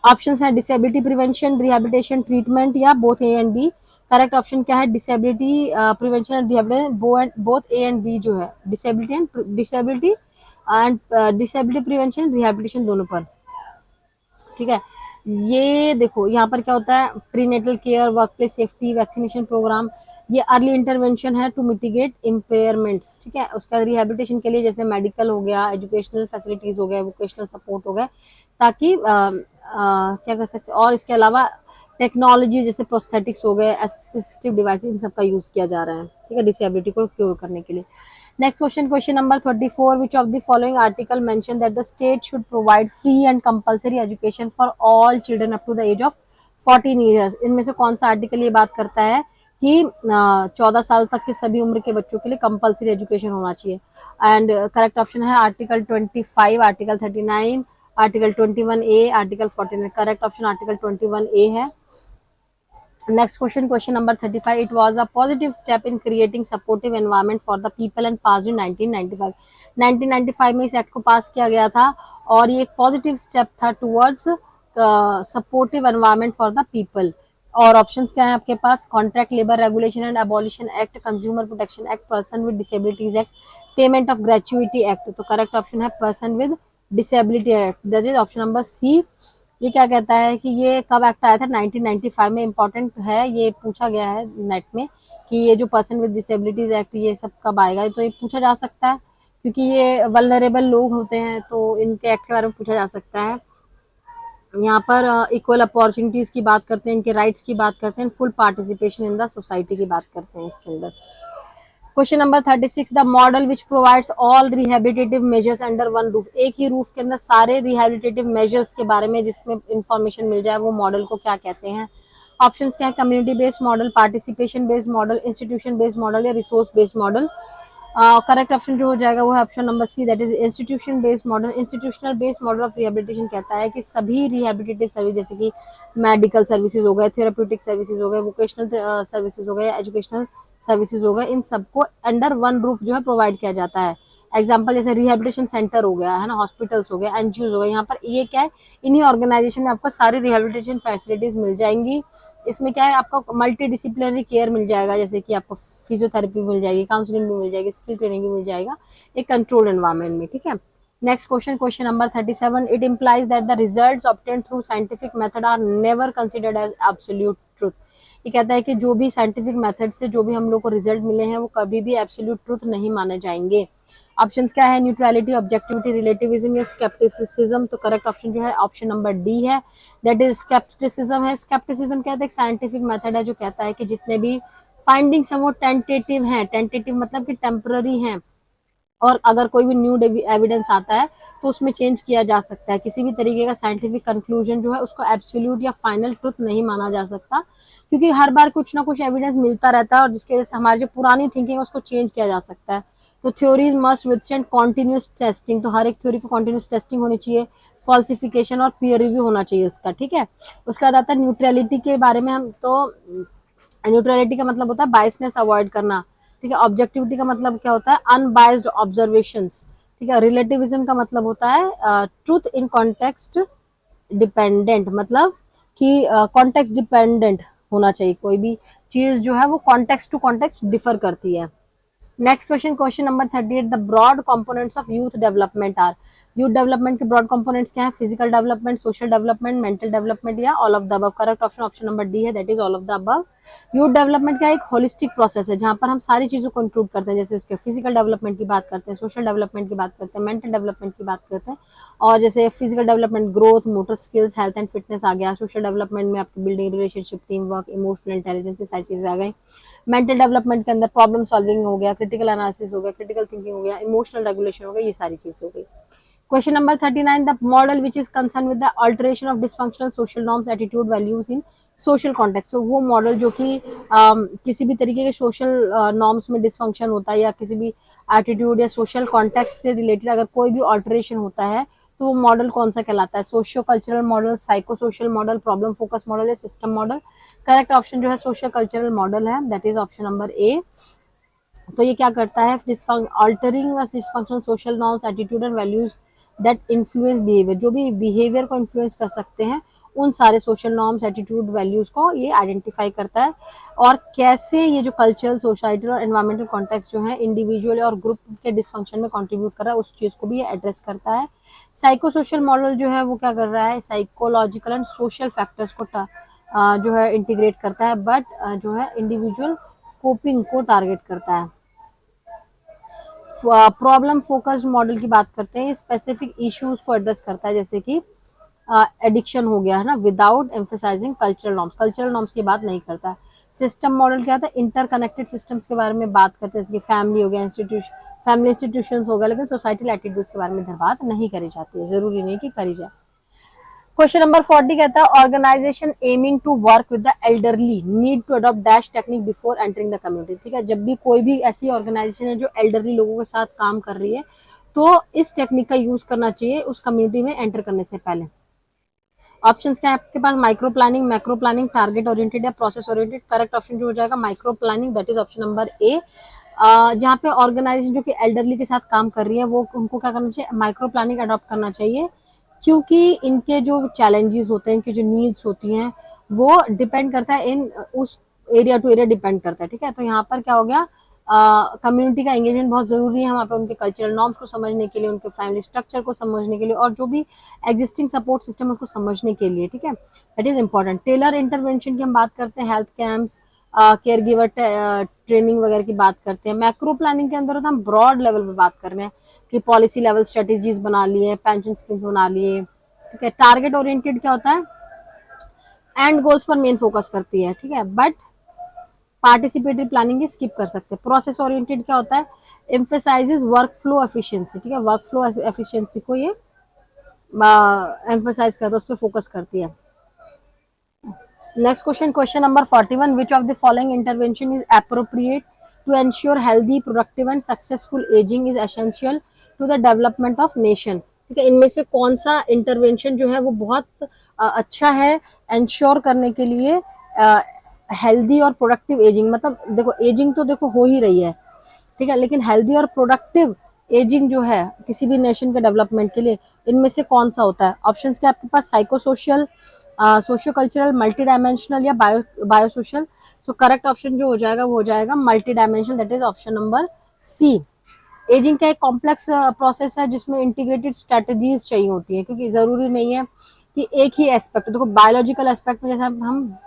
ऑप्शंस हैं डिसेबिलिटी प्रिवेंशन, रिहैबिलिटेशन, ट्रीटमेंट या both A and B. Correct option क्या है? Disability prevention and rehabilitation, both A and B जो है, disability and disability prevention rehabilitation दोनों पर। ठीक है, ये देखो यहाँ पर क्या होता है, prenatal care, workplace safety, vaccination programme, ये अर्ली इंटरवेंशन है टू मिटिगेट इम्पेयरमेंट्स। ठीक है, उसका रिहैबिलिटेशन के लिए जैसे मेडिकल हो गया, एजुकेशनल फैसिलिटीज हो गया, वोकेशनल सपोर्ट हो गया, ताकि क्या कर सकते हैं, और इसके अलावा टेक्नोलॉजी जैसे प्रोस्थेटिक्स हो गए, असिस्टिव डिवाइस, इन सब का यूज किया जा रहा है। ठीक है, डिसेबिलिटी को क्योर करने के लिए। Next question, question number 34, which of the following article mention that the state should provide free and compulsory education for all children up to the age of 14 years? इनमें से कौन सा आर्टिकल ये बात करता है कि 14 साल तक के सभी उम्र के बच्चों के लिए कंपल्सरी एजुकेशन होना चाहिए? एंड करेक्ट ऑप्शन है article 25, article 39, article 21A, article 49। Correct option article 21A है। Next question, question number 35. It was a positive step in creating supportive environment for the people and passed in 1995. 1995 में इस act को पास किया गया था और ये एक पॉजिटिव स्टेप था towards supportive environment for the people. और ऑप्शंस क्या है आपके पास? Contract labour regulation and abolition act, consumer protection act, person with disabilities act, payment of gratuity act. तो करेक्ट ऑप्शन है person with disability act, that is option number C. ये क्या कहता है कि ये कब एक्ट आया था? 1995 में। इंपॉर्टेंट है, ये पूछा गया है नेट में कि ये जो पर्सन विद डिसेबिलिटीज एक्ट ये सब कब आएगा, तो ये पूछा जा सकता है क्योंकि ये वल्नरेबल लोग होते हैं, तो इनके एक्ट के बारे में पूछा जा सकता है। यहाँ पर इक्वल अपॉर्चुनिटीज की बात करते हैं, इनके राइट्स की बात करते हैं, full participation in the society की बात करते हैं इसके अंदर। Question number 36, the model which provides all rehabilitative measures under one roof, एक ही रूफ के अंदर सारे रिहेबिलिटेटिव मेजर्स के बारे में जिसमें इंफॉर्मेशन मिल जाए, वो मॉडल को क्या कहते हैं? ऑप्शंस क्या है? Community based model, participation based model, institution based model या resource based model. Correct option जो हो जाएगा वो है option number C, that is institution based model. Institutional based model of rehabilitation कहता है कि सभी रिहेबिलिटेटिव सर्विस जैसे कि मेडिकल सर्विसेज हो गए, थेराप्यूटिक सर्विसेज हो गए, वोकेशनल सर्विसेज हो गए, एजुकेशनल सर्विसेज हो गए, इन सबको अंडर वन रूफ जो है प्रोवाइड किया जाता है। एग्जाम्पल जैसे रिहेबिलिटेशन सेंटर हो गया है ना, हॉस्पिटल्स हो गए, एनजीओ हो गए, यहाँ पर ये क्या है, इन्हीं ऑर्गेनाइजेशन में आपको सारी रिहेबिलिटेशन फैसिलिटीज मिल जाएंगी। इसमें क्या है, आपको मल्टी डिसिप्लिनरी केयर मिल जाएगा, जैसे कि आपको फिजियोथेरेपी मिल जाएगी, काउंसलिंग भी मिल जाएगी, स्किल ट्रेनिंग भी मिल जाएगा एक कंट्रोल एनवायरमेंट में। ठीक है, next question, question number 37, it implies that the results obtained through scientific method are never considered as absolute truth. ये कहता है कि जो भी साइंटिफिक मेथड से जो भी हम लोग को रिजल्ट मिले हैं वो कभी भी एब्सोल्यूट ट्रुथ नहीं माने जाएंगे। ऑप्शंस क्या है? न्यूट्रलिटी, ऑब्जेक्टिविटी, रिलेटिविज्म या स्केप्टिसिज्म। तो करेक्ट ऑप्शन जो है ऑप्शन नंबर डी है, दैट इज स्केप्टिसिज्म है। स्केप्टिसिज्म कहते हैं साइंटिफिक मेथड है जो कहता है कि जितने भी फाइंडिंग्स हैं वो टेंटेटिव हैं। टेंटेटिव मतलब कि टेम्पररी हैं, और अगर कोई भी न्यू एविडेंस आता है तो उसमें चेंज किया जा सकता है। किसी भी तरीके का साइंटिफिक कंक्लूजन जो है उसको एब्सोल्यूट या फाइनल ट्रुथ नहीं माना जा सकता, क्योंकि हर बार कुछ ना कुछ एविडेंस मिलता रहता है और जिसकी वजह से हमारी जो पुरानी थिंकिंग है उसको चेंज किया जा सकता है। तो theories must withstand continuous testing, तो हर एक थ्योरी को कॉन्टिन्यूस टेस्टिंग होनी चाहिए, फॉल्सिफिकेशन और पीयर रिव्यू होना चाहिए इसका। ठीक है, उसके बाद आता है न्यूट्रलिटी के बारे में। हम तो न्यूट्रलिटी का मतलब होता है बायसनेस अवॉइड करना। ठीक है, ऑब्जेक्टिविटी का मतलब क्या होता है? Unbiased observations. ठीक है, रिलेटिविज्म का मतलब होता है ट्रूथ इन कॉन्टेक्स्ट डिपेंडेंट, मतलब कि कॉन्टेक्स्ट डिपेंडेंट होना चाहिए, कोई भी चीज जो है वो कॉन्टेक्स्ट टू कॉन्टेक्स्ट डिफर करती है। Next question, question number 38, the broad components of youth development are. Youth development के ब्रॉड कंपोनेंट्स क्या है? Physical development, social development, mental development या all of the above. Correct option option number D है, that is all of the above. Youth development का एक holistic process है जहां पर हम सारी चीजों को इंक्लूड करते हैं, जैसे उसके फिजिकल डेवलपमेंट की बात करते हैं, सोशल डेवलपमेंट की बात करते हैं, मेंटल डेवलपमेंट की बात करते हैं। और जैसे physical development growth, motor skills, health and fitness आ गया। सोशल डेवलपमेंट में आपकी building relationship, team work, emotional intelligence, ये सारी चीजें आ गई। मेंटल डेवलपमेंट के अंदर प्रॉब्लम सॉल्विंग हो गया, क्रिटिकल एनालिसिस हो गया, क्रिटिकल थिंकिंग हो गया, इमोशनल रेगुलेशन हो गया, ये सारी चीज हो गई। Question number 39, the model which is concern with the alteration of dysfunctional social norms, attitude, values in social context. तो वो मॉडल जो कि किसी भी तरीके के सोशल नॉर्म्स में डिसफंक्शन होता है या किसी भी एटीट्यूड या सोशल कॉन्टेक्स्ट से रिलेटेड अगर कोई भी अल्टरेशन होता है तो वो मॉडल कौन सा कहलाता है? Socio cultural model, psycho social model, problem focus model या सिस्टम मॉडल? करेक्ट ऑप्शन जो है सोशियो कल्चरल मॉडल है, दैट इज ऑप्शन नंबर ए। तो ये क्या करता है? Altering dysfunctional social norms, attitude and values that influence behaviour, जो भी बिहेवियर को इन्फ्लुएंस कर सकते हैं उन सारे सोशल नॉर्म्स, एटीट्यूड, वैल्यूज को ये आइडेंटिफाई करता है। और कैसे ये जो कल्चरल, सोसाइटल और एनवायरमेंटल कॉन्टेक्स्ट जो है इंडिविजुअल और ग्रुप के डिसफंक्शन में कंट्रीब्यूट कर रहा है, उस चीज को भी ये एड्रेस करता है। साइको सोशल मॉडल जो है वो क्या कर रहा है? साइकोलॉजिकल एंड सोशल फैक्टर्स को जो है इंटीग्रेट करता है, बट जो है इंडिविजुअल कोपिंग को टारगेट करता है। प्रॉब्लम फोकस्ड मॉडल की बात करते हैं, स्पेसिफिक इश्यूज को एड्रेस करता है, जैसे कि एडिक्शन हो गया है ना, without emphasizing cultural norms, cultural norms की बात नहीं करता है। सिस्टम मॉडल क्या होता है? इंटरकनेक्टेड सिस्टम्स के बारे में बात करते हैं, जैसे कि फैमिली हो गया, फैमिली इंस्टीट्यूशंस हो गया, लेकिन सोसाइटल एटीट्यूड्स के बारे में इधर बात नहीं करी जाती है, जरूरी नहीं कि करी जाए। क्वेश्चन नंबर 40 कहता है organisation aiming to work with the elderly need to adopt dash technique before entering the community. ठीक है, जब भी कोई भी ऐसी ऑर्गेनाइजेशन है जो एल्डरली लोगों के साथ काम कर रही है, तो इस टेक्निक का यूज करना चाहिए उस कम्युनिटी में एंटर करने से पहले। ऑप्शंस क्या है आपके पास? Micro planning, macro planning, target oriented या प्रोसेस ओरिएंटेड? करेक्ट ऑप्शन जो हो जाएगा micro planning, that is option number A. जहाँ पे ऑर्गेनाइजेशन जो कि एल्डरली के साथ काम कर रही है, वो उनको क्या करना चाहिए? माइक्रो प्लानिंग अडॉप्ट करना चाहिए, क्योंकि इनके जो चैलेंजेस होते हैं, इनकी जो नीड्स होती हैं, वो डिपेंड करता है इन उस एरिया टू एरिया डिपेंड करता है। ठीक है, तो यहाँ पर क्या हो गया? कम्युनिटी का एंगेजमेंट बहुत जरूरी है वहाँ पे, उनके कल्चरल नॉर्म्स को समझने के लिए, उनके फैमिली स्ट्रक्चर को समझने के लिए, और जो भी एग्जिस्टिंग सपोर्ट सिस्टम है उसको समझने के लिए। ठीक है, that is important. Tailor intervention की हम बात करते हैं, health camps, care giver training वगैरह की बात करते हैं। मैक्रो प्लानिंग के अंदर होता है हम ब्रॉड लेवल पे बात कर रहे हैं कि पॉलिसी लेवल स्ट्रेटेजीज बना लिए, पेंशन स्कीम बना लिए। ठीक है, टारगेट ओरिएंटेड क्या होता है? एंड गोल्स पर मेन फोकस करती है। ठीक है, बट पार्टिसिपेटरी प्लानिंग स्किप कर सकते हैं। प्रोसेस ओरिएंटेड क्या होता है? Emphasises work flow efficiency. ठीक है, वर्क फ्लो एफिशिएंसी को ये एम्फेसाइज करता है, उस पर फोकस करती है। Next question, question number 41, which of the following intervention is appropriate to ensure healthy, productive and successful ageing is essential to the development of nation? ठीक है, इनमें से कौन सा इंटरवेंशन जो है वो बहुत अच्छा है एंश्योर करने के लिए हेल्दी और प्रोडक्टिव एजिंग? मतलब देखो, एजिंग तो देखो हो ही रही है, ठीक है, लेकिन हेल्दी और प्रोडक्टिव एजिंग जो है किसी भी नेशन के डेवलपमेंट के लिए, इनमें से कौन सा होता है? ऑप्शंस क्या आपके पास? Psycho social, socio cultural, multi dimensional या bio social? So correct option जो हो जाएगा वो हो जाएगा multi dimensional, that is option number C. Ageing का एक कॉम्प्लेक्स प्रोसेस है जिसमें इंटीग्रेटेड स्ट्रेटजीज चाहिए होती है, क्योंकि जरूरी नहीं है कि एक ही एस्पेक्ट। देखो, बायोलॉजिकल एस्पेक्ट में जैसे हम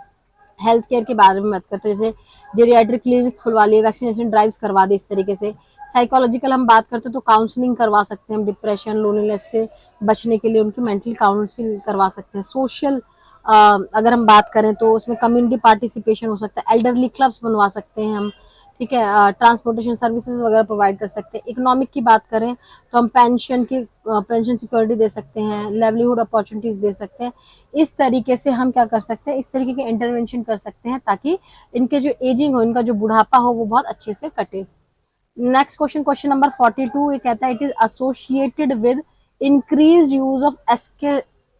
हेल्थ केयर के बारे में बात करते हैं, जैसे जेरियाट्रिक क्लिनिक खुलवा लिए, वैक्सीनेशन ड्राइव्स करवा दे, इस तरीके से। साइकोलॉजिकल हम बात करते हैं तो काउंसलिंग करवा सकते हैं हम, डिप्रेशन, लोनलीनेस से बचने के लिए उनकी मेंटल काउंसिल करवा सकते हैं। सोशल अगर हम बात करें तो उसमें कम्युनिटी पार्टिसिपेशन हो सकता है, एल्डरली क्लब्स बनवा सकते हैं हम। ठीक है, ट्रांसपोर्टेशन सर्विसेज वगैरह प्रोवाइड कर सकते हैं। इकोनॉमिक की बात करें तो हम पेंशन सिक्योरिटी दे सकते हैं, लाइवलीहुड अपॉर्चुनिटीज दे सकते हैं। इस तरीके से हम क्या कर सकते हैं? इस तरीके के इंटरवेंशन कर सकते हैं ताकि इनके जो एजिंग हो, इनका जो बुढ़ापा हो, वो बहुत अच्छे से कटे। नेक्स्ट क्वेश्चन, क्वेश्चन नंबर 42, ये कहता है it is associated with increase use of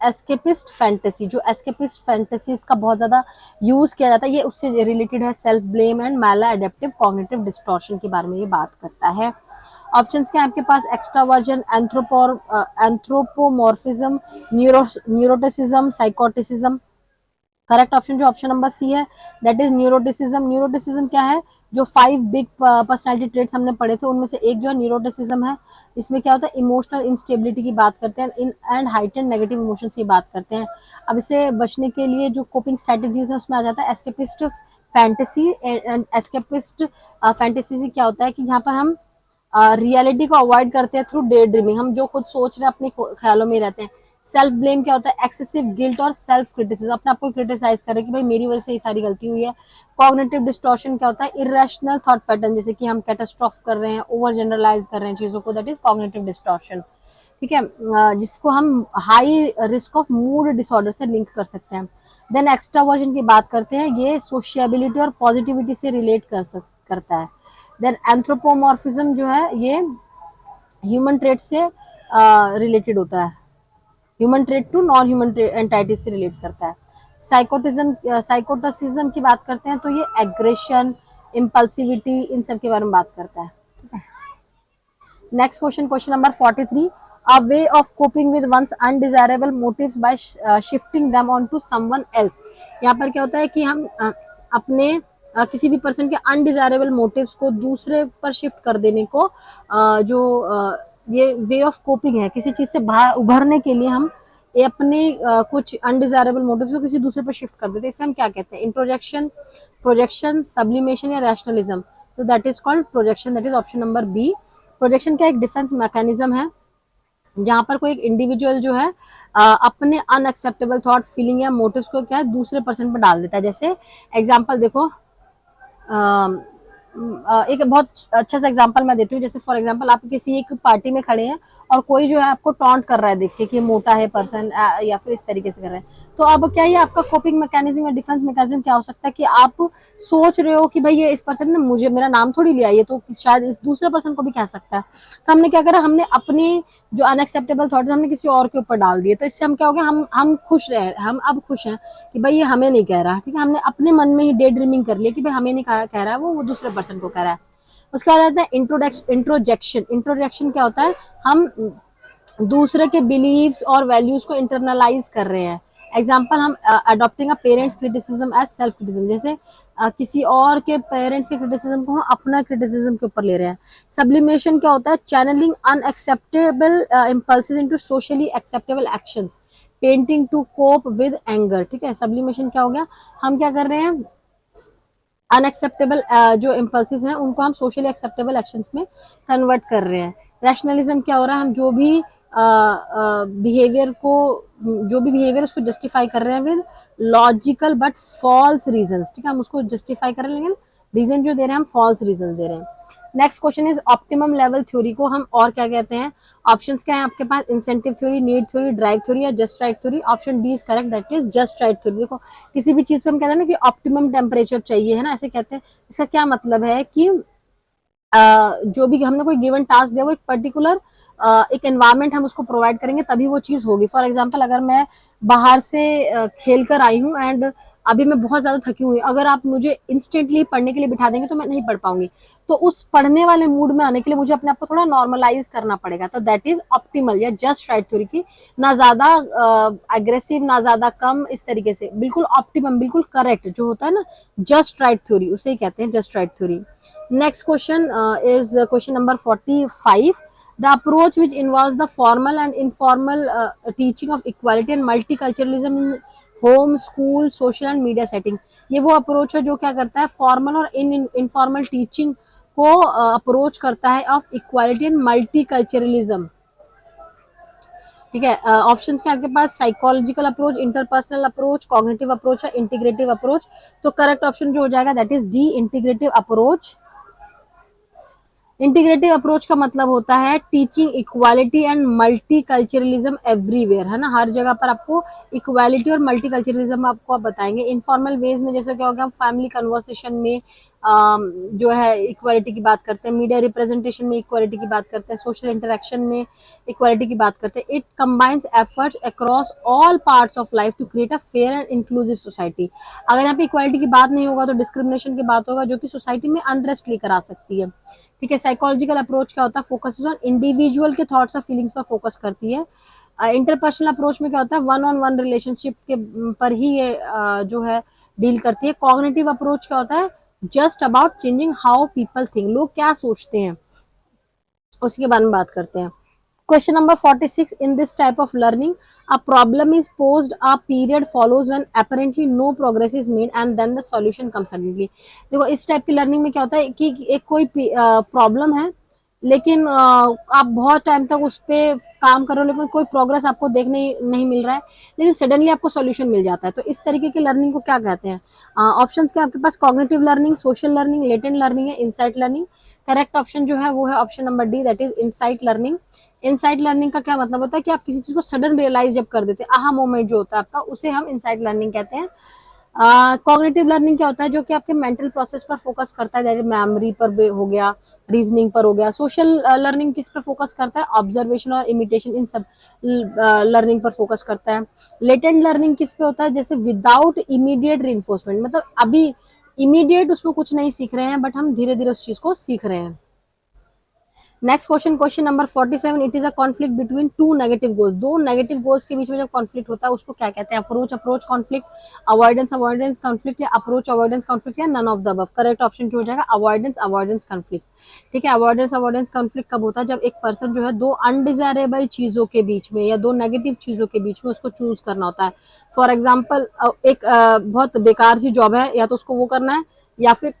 escapist fantasy. जो एस्केपिस्ट फैंटेसीज का बहुत ज्यादा यूज किया जाता है, ये उससे रिलेटेड है। सेल्फ ब्लेम एंड मैला एडेप्टिव कॉग्निटिव डिस्टॉर्शन के बारे में ये बात करता है। ऑप्शंस क्या है आपके पास? Extraversion, anthropomorphism, neuroticism, psychoticism? Correct option जो ऑप्शन नंबर सी है, दैट इज न्यूरोटिसिज्म। न्यूरोटिसिज्म क्या है? जो 5 बिग पर्सनालिटी ट्रेट्स हमने पढ़े थे उनमें से एक जो है न्यूरोटिसिज्म है। इसमें क्या होता है? इमोशनल इंस्टेबिलिटी की बात करते हैं, in and heightened negative emotions की बात करते हैं। अब इसे बचने के लिए जो कोपिंग स्ट्रेटजीज है उसमें आ जाता है एस्केपिस्ट फैंटेसी। एस्केपिस्ट फैंटेसी क्या होता है कि जहाँ पर हम रियलिटी को अवॉइड करते हैं थ्रू डे ड्रीमिंग, हम जो खुद सोच रहे हैं अपने ख्यालों में रहते हैं। सेल्फ ब्लेम क्या होता है? एक्सेसिव गिल्ट और सेल्फ क्रिटिसिज्म, अपने आप को क्रिटिसाइज करे कि भाई मेरी वजह से ये सारी गलती हुई है। कॉग्निटिव डिस्टॉर्शन क्या होता है? इरेशनल थॉट पैटर्न, जैसे कि हम कैटास्ट्रॉफ कर रहे हैं, ओवर जनरलाइज कर रहे हैं चीजों को, दैट इज कॉग्निटिव डिस्टॉर्शन। ठीक है, जिसको हम high risk of mood disorder से लिंक कर सकते हैं। देन एक्स्ट्रावर्जन की बात करते हैं, ये सोशियबिलिटी और पॉजिटिविटी से रिलेट करता है। देन एंथ्रोपोमॉर्फिज्म जो है ये ह्यूमन ट्रेट से रिलेटेड होता है। Human trait to non human entities से रिलेट करता है। साइकोटिसिज्म की बात करते हैं तो ये एग्रेशन, इम्पल्सिविटी, इन सब के बारे में बात करता है। ठीक है, next question, question number 43, a way of coping with one's undesirable motives by shifting them on to someone else. यहाँ पर क्या होता है कि हम अपने किसी भी पर्सन के अनडिजायरेबल मोटिव्स को दूसरे पर शिफ्ट कर देने को ये वे ऑफ कोपिंग है, किसी चीज से बाहर उभरने के लिए हम ये अपने कुछ अनडिजायरेबल मोटिव्स को किसी दूसरे पर शिफ्ट कर देते हैं, इसे हम क्या कहते हैं, इंट्रोजेक्शन, प्रोजेक्शन, सब्लिमेशन या रैशनलिज्म। तो that is called projection, that is option number B. Projection क्या एक डिफेंस मैकेनिज्म है जहां पर कोई एक इंडिविजुअल जो है अपने अनएक्सेप्टेबल थॉट, फीलिंग या मोटिव्स को क्या है दूसरे पर्सन पर डाल देता है। जैसे एग्जांपल देखो, एक बहुत अच्छा सा एग्जांपल मैं देती हूँ। जैसे फॉर एग्जांपल आप किसी एक पार्टी में खड़े हैं और कोई जो है आपको टॉन्ट कर रहा है देख के कि मोटा है पर्सन, या फिर इस तरीके से कर रहे हैं, तो अब क्या ये आपका कोपिंग मैकेनिज्म या डिफेंस मैकेनिज्म क्या हो सकता है कि आप सोच रहे हो कि भाई ये इस पर्सन ने मुझे मेरा नाम थोड़ी लिया, ये तो शायद इस दूसरे पर्सन को भी कह सकता है। तो हमने क्या करा, हमने अपनी जो अनएक्सेप्टेबल थॉट्स हमने किसी और के ऊपर डाल दिए, तो इससे हम क्या हो गया, हम खुश रहे, हम अब खुश हैं कि भाई ये हमें नहीं कह रहा। ठीक है, हमने अपने मन में ही डे ड्रीमिंग कर लिया कि भाई हमें नहीं कह रहा है, वो दूसरे पर्सन को कह रहा है। उसके बाद आता है इंट्रोजेक्शन। इंट्रोजेक्शन क्या होता है, हम दूसरे के बिलीव्स और वैल्यूज को इंटरनलाइज कर रहे हैं। एग्जाम्पल, हम adopting a parents criticism as self criticism, जैसे किसी और के पेरेंट्स के क्रिटिसिज्म को हम अपना क्रिटिसिज्म के ऊपर ले रहे हैं। सब्लिमेशन क्या होता है, channelling unacceptable impulses into socially acceptable actions, painting to cope with anger. ठीक है, सब्लिमेशन क्या हो गया, हम क्या कर रहे हैं, अनएक्सेप्टेबल जो इम्पल्सिस हैं उनको हम सोशली एक्सेप्टेबल एक्शंस में कन्वर्ट कर रहे हैं। रैशनलिज्म क्या हो रहा है, हम जो भी बिहेवियर उसको जस्टिफाई कर रहे हैं with logical but false reasons. ठीक है, हम उसको जस्टिफाई कर रहे हैं लेकिन रीजन जो दे रहे हैं हम फॉल्स रीजन दे रहे हैं। Next question is optimum level theory को हम और क्या कहते हैं। ऑप्शंस क्या है आपके पास, incentive theory, need theory, drive theory या just right theory. Option D is correct, that is just right theory. देखो किसी भी चीज पे हम कहते हैं ना कि ऑप्टिमम टेम्परेचर चाहिए, है ना, ऐसे कहते हैं। इसका क्या मतलब है कि जो भी हमने कोई गिवन टास्क दिया वो एक पर्टिकुलर एक एनवायरनमेंट हम उसको प्रोवाइड करेंगे तभी वो चीज होगी। फॉर एग्जांपल, अगर मैं बाहर से खेल कर आई हूँ एंड अभी मैं बहुत ज्यादा थकी हुई, अगर आप मुझे इंस्टेंटली पढ़ने के लिए बिठा देंगे तो मैं नहीं पढ़ पाऊंगी। तो उस पढ़ने वाले मूड में आने के लिए मुझे अपने आप को थोड़ा नॉर्मलाइज करना पड़ेगा। तो दैट इज ऑप्टिमल या जस्ट राइट थ्योरी की, ना ज्यादा एग्रेसिव ना ज्यादा कम, इस तरीके से बिल्कुल ऑप्टिमम, बिल्कुल करेक्ट जो होता है ना, जस्ट राइट थ्योरी, उसे ही कहते हैं just right theory. Next question is question number 45. The approach which involves the formal and informal teaching of equality and multiculturalism in home, school, social and media setting. ये वो approach है जो क्या करता है, फॉर्मल और इनफॉर्मल टीचिंग को approach करता है ऑफ इक्वालिटी एंड मल्टीकल्चरलिज्म। ठीक है, ऑप्शंस के आपके पास, psychological approach, interpersonal approach, cognitive approach या इंटीग्रेटिव अप्रोच। तो करेक्ट ऑप्शन जो हो जाएगा that is D, integrative approach. Integrative approach का मतलब होता है teaching equality and multiculturalism everywhere, है ना, हर जगह पर आपको इक्वालिटी और मल्टीकल्चरलिज्म आपको आप बताएंगे। इनफॉर्मल वेज में जैसे क्या हो गया, फैमिली कन्वर्सेशन में जो है इक्वालिटी की बात करते हैं, मीडिया रिप्रेजेंटेशन में इक्वालिटी की बात करते हैं, सोशल इंटरेक्शन में इक्वालिटी की बात करते हैं। It combines efforts across all parts of life to create a fair and inclusive society. अगर यहाँ पे इक्वालिटी की बात नहीं होगा तो डिस्क्रिमिनेशन की बात होगा जो कि सोसाइटी में अनरेस्ट लेकर आ सकती है। ठीक है, साइकोलॉजिकल अप्रोच क्या होता है, फोकस ऑन इंडिविजुअल के थॉट्स और फीलिंग्स पर फोकस करती है। इंटरपर्सनल अप्रोच में क्या होता है, वन ऑन वन रिलेशनशिप के पर ही ये जो है डील करती है। कॉग्निटिव अप्रोच क्या होता है, just about changing how people think, लोग क्या सोचते हैं उसके बारे में बात करते हैं। Question number 46. In this type of learning, a problem is posed, a period follows when apparently no progress is made and then the solution comes suddenly. देखो इस टाइप की लर्निंग में क्या होता है कि एक कोई प्रॉब्लम है लेकिन आप बहुत टाइम तक उस पर काम कर रहे हो लेकिन कोई प्रोग्रेस आपको देखने नहीं मिल रहा है, लेकिन सडनली आपको सॉल्यूशन मिल जाता है। तो इस तरीके की लर्निंग को क्या कहते हैं। ऑप्शंस क्या आपके पास, cognitive learning, social learning, latent learning है, इनसाइट लर्निंग। करेक्ट ऑप्शन जो है वो है option number D, that is insight learning. Insight learning का क्या मतलब होता है कि आप किसी चीज को सडन रियलाइज जब कर देते हैं, आहा मोमेंट जो होता है आपका, उसे हम इनसाइट लर्निंग कहते हैं। कॉग्निटिव लर्निंग क्या होता है, जो कि आपके मेंटल प्रोसेस पर फोकस करता है, जैसे मेमोरी पर हो गया, रीजनिंग पर हो गया। सोशल लर्निंग किस पे फोकस करता है, ऑब्जर्वेशन और इमिटेशन, इन सब लर्निंग पर फोकस करता है। लेटेंट लर्निंग किस पे होता है, जैसे विदाउट इमीडिएट रिइंफोर्समेंट, मतलब अभी इमीडिएट उसमें कुछ नहीं सीख रहे हैं, बट हम धीरे धीरे उस चीज को सीख रहे हैं। Next question, question number 47, it is a conflict between two negative goals. दो नेगेटिव गोल्स के बीच में जब कॉन्फ्लिक्ट होता है उसको क्या कहते हैं, approach approach conflict, avoidance avoidance conflict, या अप्रोच अवॉइडेंस कॉन्फ्लिक्ट, या none of the above. Correct option जो हो जाएगा अवॉइडेंस अवॉइडेंस कॉन्फ्लिक्ट। ठीक है, अवॉइडेंस अवॉइडेंस कॉन्फ्लिक्ट कब होता है, जब एक पर्सन जो है दो अनडिजायरेबल चीजों के बीच में या दो नेगेटिव चीजों के बीच में उसको चूज करना होता है। फॉर एग्जाम्पल, एक बहुत बेकार सी जॉब है, या तो उसको वो करना है, या फिर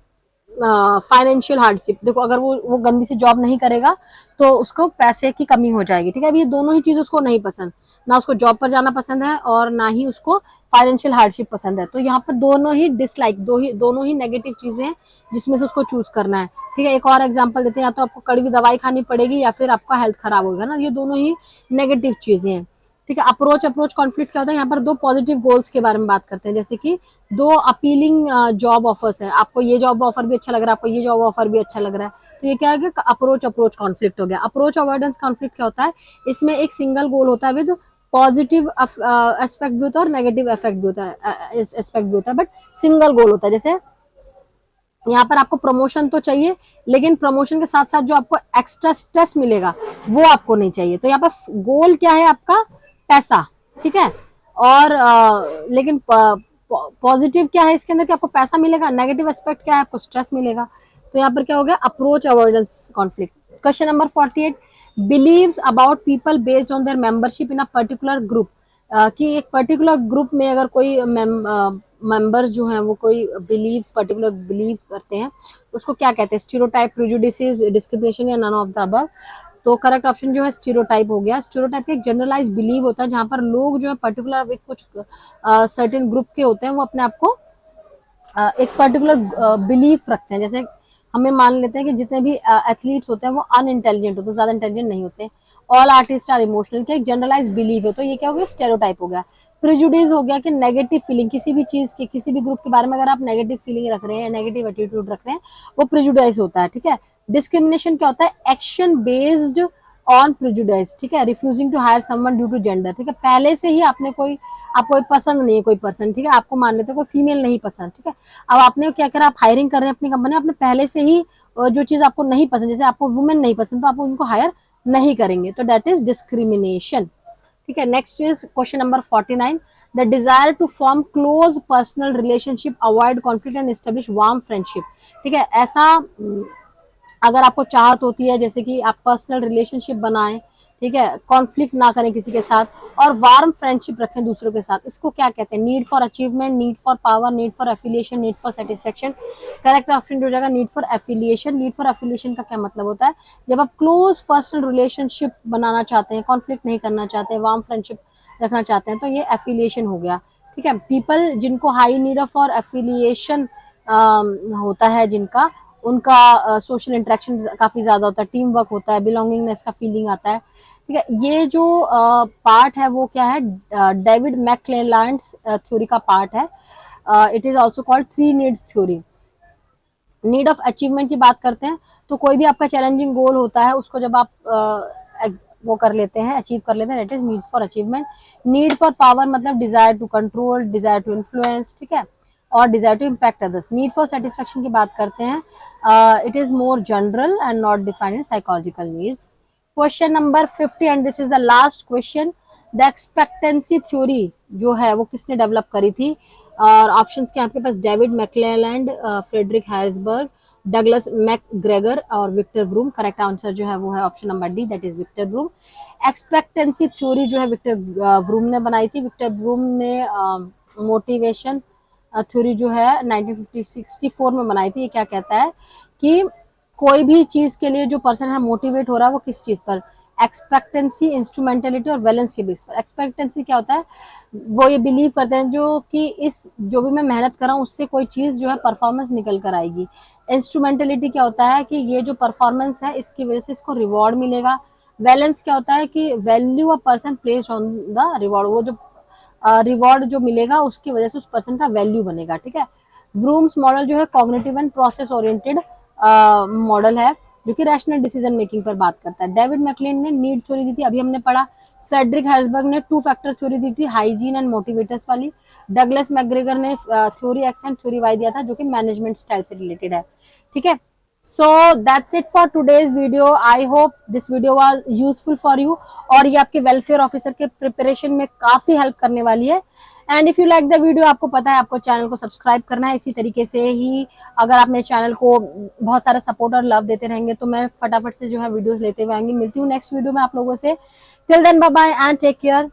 फाइनेंशियल हार्डशिप। देखो, अगर वो गंदी सी जॉब नहीं करेगा तो उसको पैसे की कमी हो जाएगी। ठीक है, अब ये दोनों ही चीज उसको नहीं पसंद, ना उसको जॉब पर जाना पसंद है और ना ही उसको फाइनेंशियल हार्डशिप पसंद है। तो यहाँ पर दोनों ही डिसलाइक, दोनों ही नेगेटिव चीजें हैं जिसमें से उसको चूज करना है। ठीक है, एक और एग्जाम्पल देते हैं, या तो आपको कड़वी दवाई खानी पड़ेगी या फिर आपका हेल्थ खराब होगा ना, ये दोनों ही नेगेटिव चीजें हैं। ठीक है, अप्रोच अप्रोच कॉन्फ्लिक्ट क्या होता है, यहाँ पर दो पॉजिटिव गोल्स के बारे में बात करते हैं, जैसे कि दो अपीलिंग जॉब ऑफर्स है, आपको ये जॉब ऑफर भी अच्छा लग रहा है, आपको ये जॉब ऑफर भी अच्छा लग रहा है, तो ये क्या है कि अप्रोच अप्रोच कॉन्फ्लिक्ट हो गया। अप्रोच अवॉइडेंस कॉन्फ्लिक्ट क्या होता है, इसमें एक सिंगल गोल होता है विद पॉजिटिव एस्पेक्ट भी होता है और नेगेटिव एस्पेक्ट भी होता है, बट सिंगल गोल होता है। जैसे यहाँ पर आपको प्रमोशन तो चाहिए, लेकिन प्रमोशन के साथ साथ जो आपको एक्स्ट्रा स्ट्रेस मिलेगा वो आपको नहीं चाहिए। तो यहाँ पर गोल क्या है आपका, पैसा। ठीक है, और लेकिन पॉजिटिव क्या है इसके अंदर कि आपको पैसा मिलेगा, नेगेटिव एस्पेक्ट क्या है, आपको स्ट्रेस मिलेगा। तो यहाँ पर क्या हो गया, approach avoidance conflict. Question number 48, beliefs about people based on their membership in a particular group. कि एक पर्टिकुलर ग्रुप में अगर कोई मेंबर्स जो हैं वो कोई पर्टिकुलर बिलीव करते हैं, उसको क्या कहते हैं, स्टीरियोटाइप, प्रेजुडिसेस, डिस्क्रिमिनेशन, या नन ऑफ द अबव। तो करेक्ट ऑप्शन जो है स्टीरियोटाइप हो गया। स्टीरियोटाइप एक जनरलाइज बिलीव होता है, जहां पर लोग जो है पर्टिकुलर कुछ सर्टेन ग्रुप के होते हैं, वो अपने आप को एक पर्टिकुलर बिलीफ रखते हैं। जैसे हमें मान लेते हैं कि जितने भी एथलीट्स होते हैं वो अनइंटेलिजेंट होते हैं, ज्यादा इंटेलिजेंट नहीं होते। ऑल आर्टिस्ट आर इमोशनल, क्या एक जनरलाइज बिलीफ है। तो ये क्या हो गया, स्टेरियोटाइप हो गया। प्रिजुडिस हो गया कि नेगेटिव फीलिंग, किसी भी चीज की, किसी भी ग्रुप के बारे में अगर आप नेगेटिव फीलिंग रख रहे हैं, नेगेटिव एटीट्यूड रख रहे हैं, वो प्रिजुडाइज होता है। ठीक है, डिस्क्रिमिनेशन क्या होता है, एक्शन बेस्ड ऑन प्रिजुडाइज। ठीक है, refusing to hire someone due to gender. ठीक है, पहले से ही आपने आपको पसंद नहीं है कोई पर्सन, ठीक है, आपको मान लेते हैं कोई फीमेल नहीं पसंद। ठीक है, अब आपने क्या करा, आप हायरिंग कर रहे हैं अपनी कंपनी में, आपने पहले से ही जो चीज आपको नहीं पसंद, जैसे आपको वुमेन नहीं पसंद, तो आप उनको हायर नहीं करेंगे, तो दैट इज डिस्क्रिमिनेशन। ठीक है, next is question number 49, the desire to form close personal relationship, avoid conflict and establish warm friendship. ठीक है, ऐसा अगर आपको चाहत होती है जैसे कि आप पर्सनल रिलेशनशिप बनाएं, ठीक है, कॉन्फ्लिक्ट ना करें किसी के साथ, और वार्म फ्रेंडशिप रखें दूसरों के साथ, इसको क्या कहते हैं, need for achievement, need for power, need for affiliation, need for satisfaction. Correct option हो जाएगा need for affiliation. Need for affiliation का क्या मतलब होता है, जब आप क्लोज पर्सनल रिलेशनशिप बनाना चाहते हैं, कॉन्फ्लिक्ट नहीं करना चाहते, वार्म फ्रेंडशिप रखना चाहते हैं, तो ये एफिलिएशन हो गया। ठीक है, पीपल जिनको हाई नीड फॉर एफिलिएशन होता है, जिनका उनका सोशल इंटरेक्शन काफी ज्यादा होता है, टीम वर्क होता है, बिलोंगिंगनेस का फीलिंग आता है। ठीक है, ये जो पार्ट है वो क्या है, डेविड मैकक्लेलैंड्स थ्योरी का पार्ट है। It is also called three needs theory. Need of achievement की बात करते हैं, तो कोई भी आपका चैलेंजिंग गोल होता है, उसको जब आप वो कर लेते हैं, अचीव कर लेते हैं, that is need for achievement. Need for power मतलब desire to control, desire to influence, ठीक है, और desire to impact others. Need for satisfaction की बात करते हैं, it is more general and not defined in psychological needs. Question number 50 and this is the last question, the expectancy theory जो है वो किसने डेवलप करी थी, और ऑप्शंस के आपके पास David McClelland, Frederick Herzberg, Douglas McGregor और विक्टर ब्रूम। करेक्ट आंसर जो है वो है option number D, that is Victor Vroom. Expectancy theory जो है विक्टर ब्रूम ने बनाई थी। विक्टर ब्रूम ने मोटिवेशन थ्योरी जो है 1964 में बनाई थी। ये क्या कहता है कि कोई भी चीज के लिए जो पर्सन है मोटिवेट हो रहा है, वो किस चीज पर, एक्सपेक्टेंसी, इंस्ट्रूमेंटेलिटी और वैलेंस के बेस पर। एक्सपेक्टेंसी क्या होता है, वो ये बिलीव करते हैं जो कि इस जो भी मैं मेहनत कर रहा हूँ उससे कोई चीज जो है परफॉर्मेंस निकल कर आएगी। इंस्ट्रूमेंटेलिटी क्या होता है कि ये जो परफॉर्मेंस है इसकी वजह से इसको रिवॉर्ड मिलेगा। वैलेंस क्या होता है कि value a person placed on the reward, वो जो रिवॉर्ड जो मिलेगा उसकी वजह से उस पर्सन का वैल्यू बनेगा, ठीक है। व्रूम्स मॉडल जो है cognitive and process oriented model है, जो कि रैशनल डिसीजन मेकिंग पर बात करता है। डेविड मैकक्लेन ने नीड थ्योरी दी थी, अभी हमने पढ़ा। फ्रेडरिक हेर्जबर्ग ने टू फैक्टर थ्योरी दी थी, हाइजीन एंड मोटिवेटर्स वाली। डगलस मैकग्रेगर ने theory X and theory Y दिया था, जो कि मैनेजमेंट स्टाइल से रिलेटेड है, ठीक है। So that's it for today's video. I hope this video was useful for you और ये आपके वेलफेयर ऑफिसर के प्रिपरेशन में काफी हेल्प करने वाली है। And if you like the video, आपको पता है आपको चैनल को सब्सक्राइब करना है। इसी तरीके से ही अगर आप मेरे चैनल को बहुत सारा सपोर्ट और लव देते रहेंगे तो मैं फटाफट से जो है वीडियोस लेते हुए आएंगी। मिलती हूँ नेक्स्ट वीडियो में आप लोगों से। Till then bye bye and take care.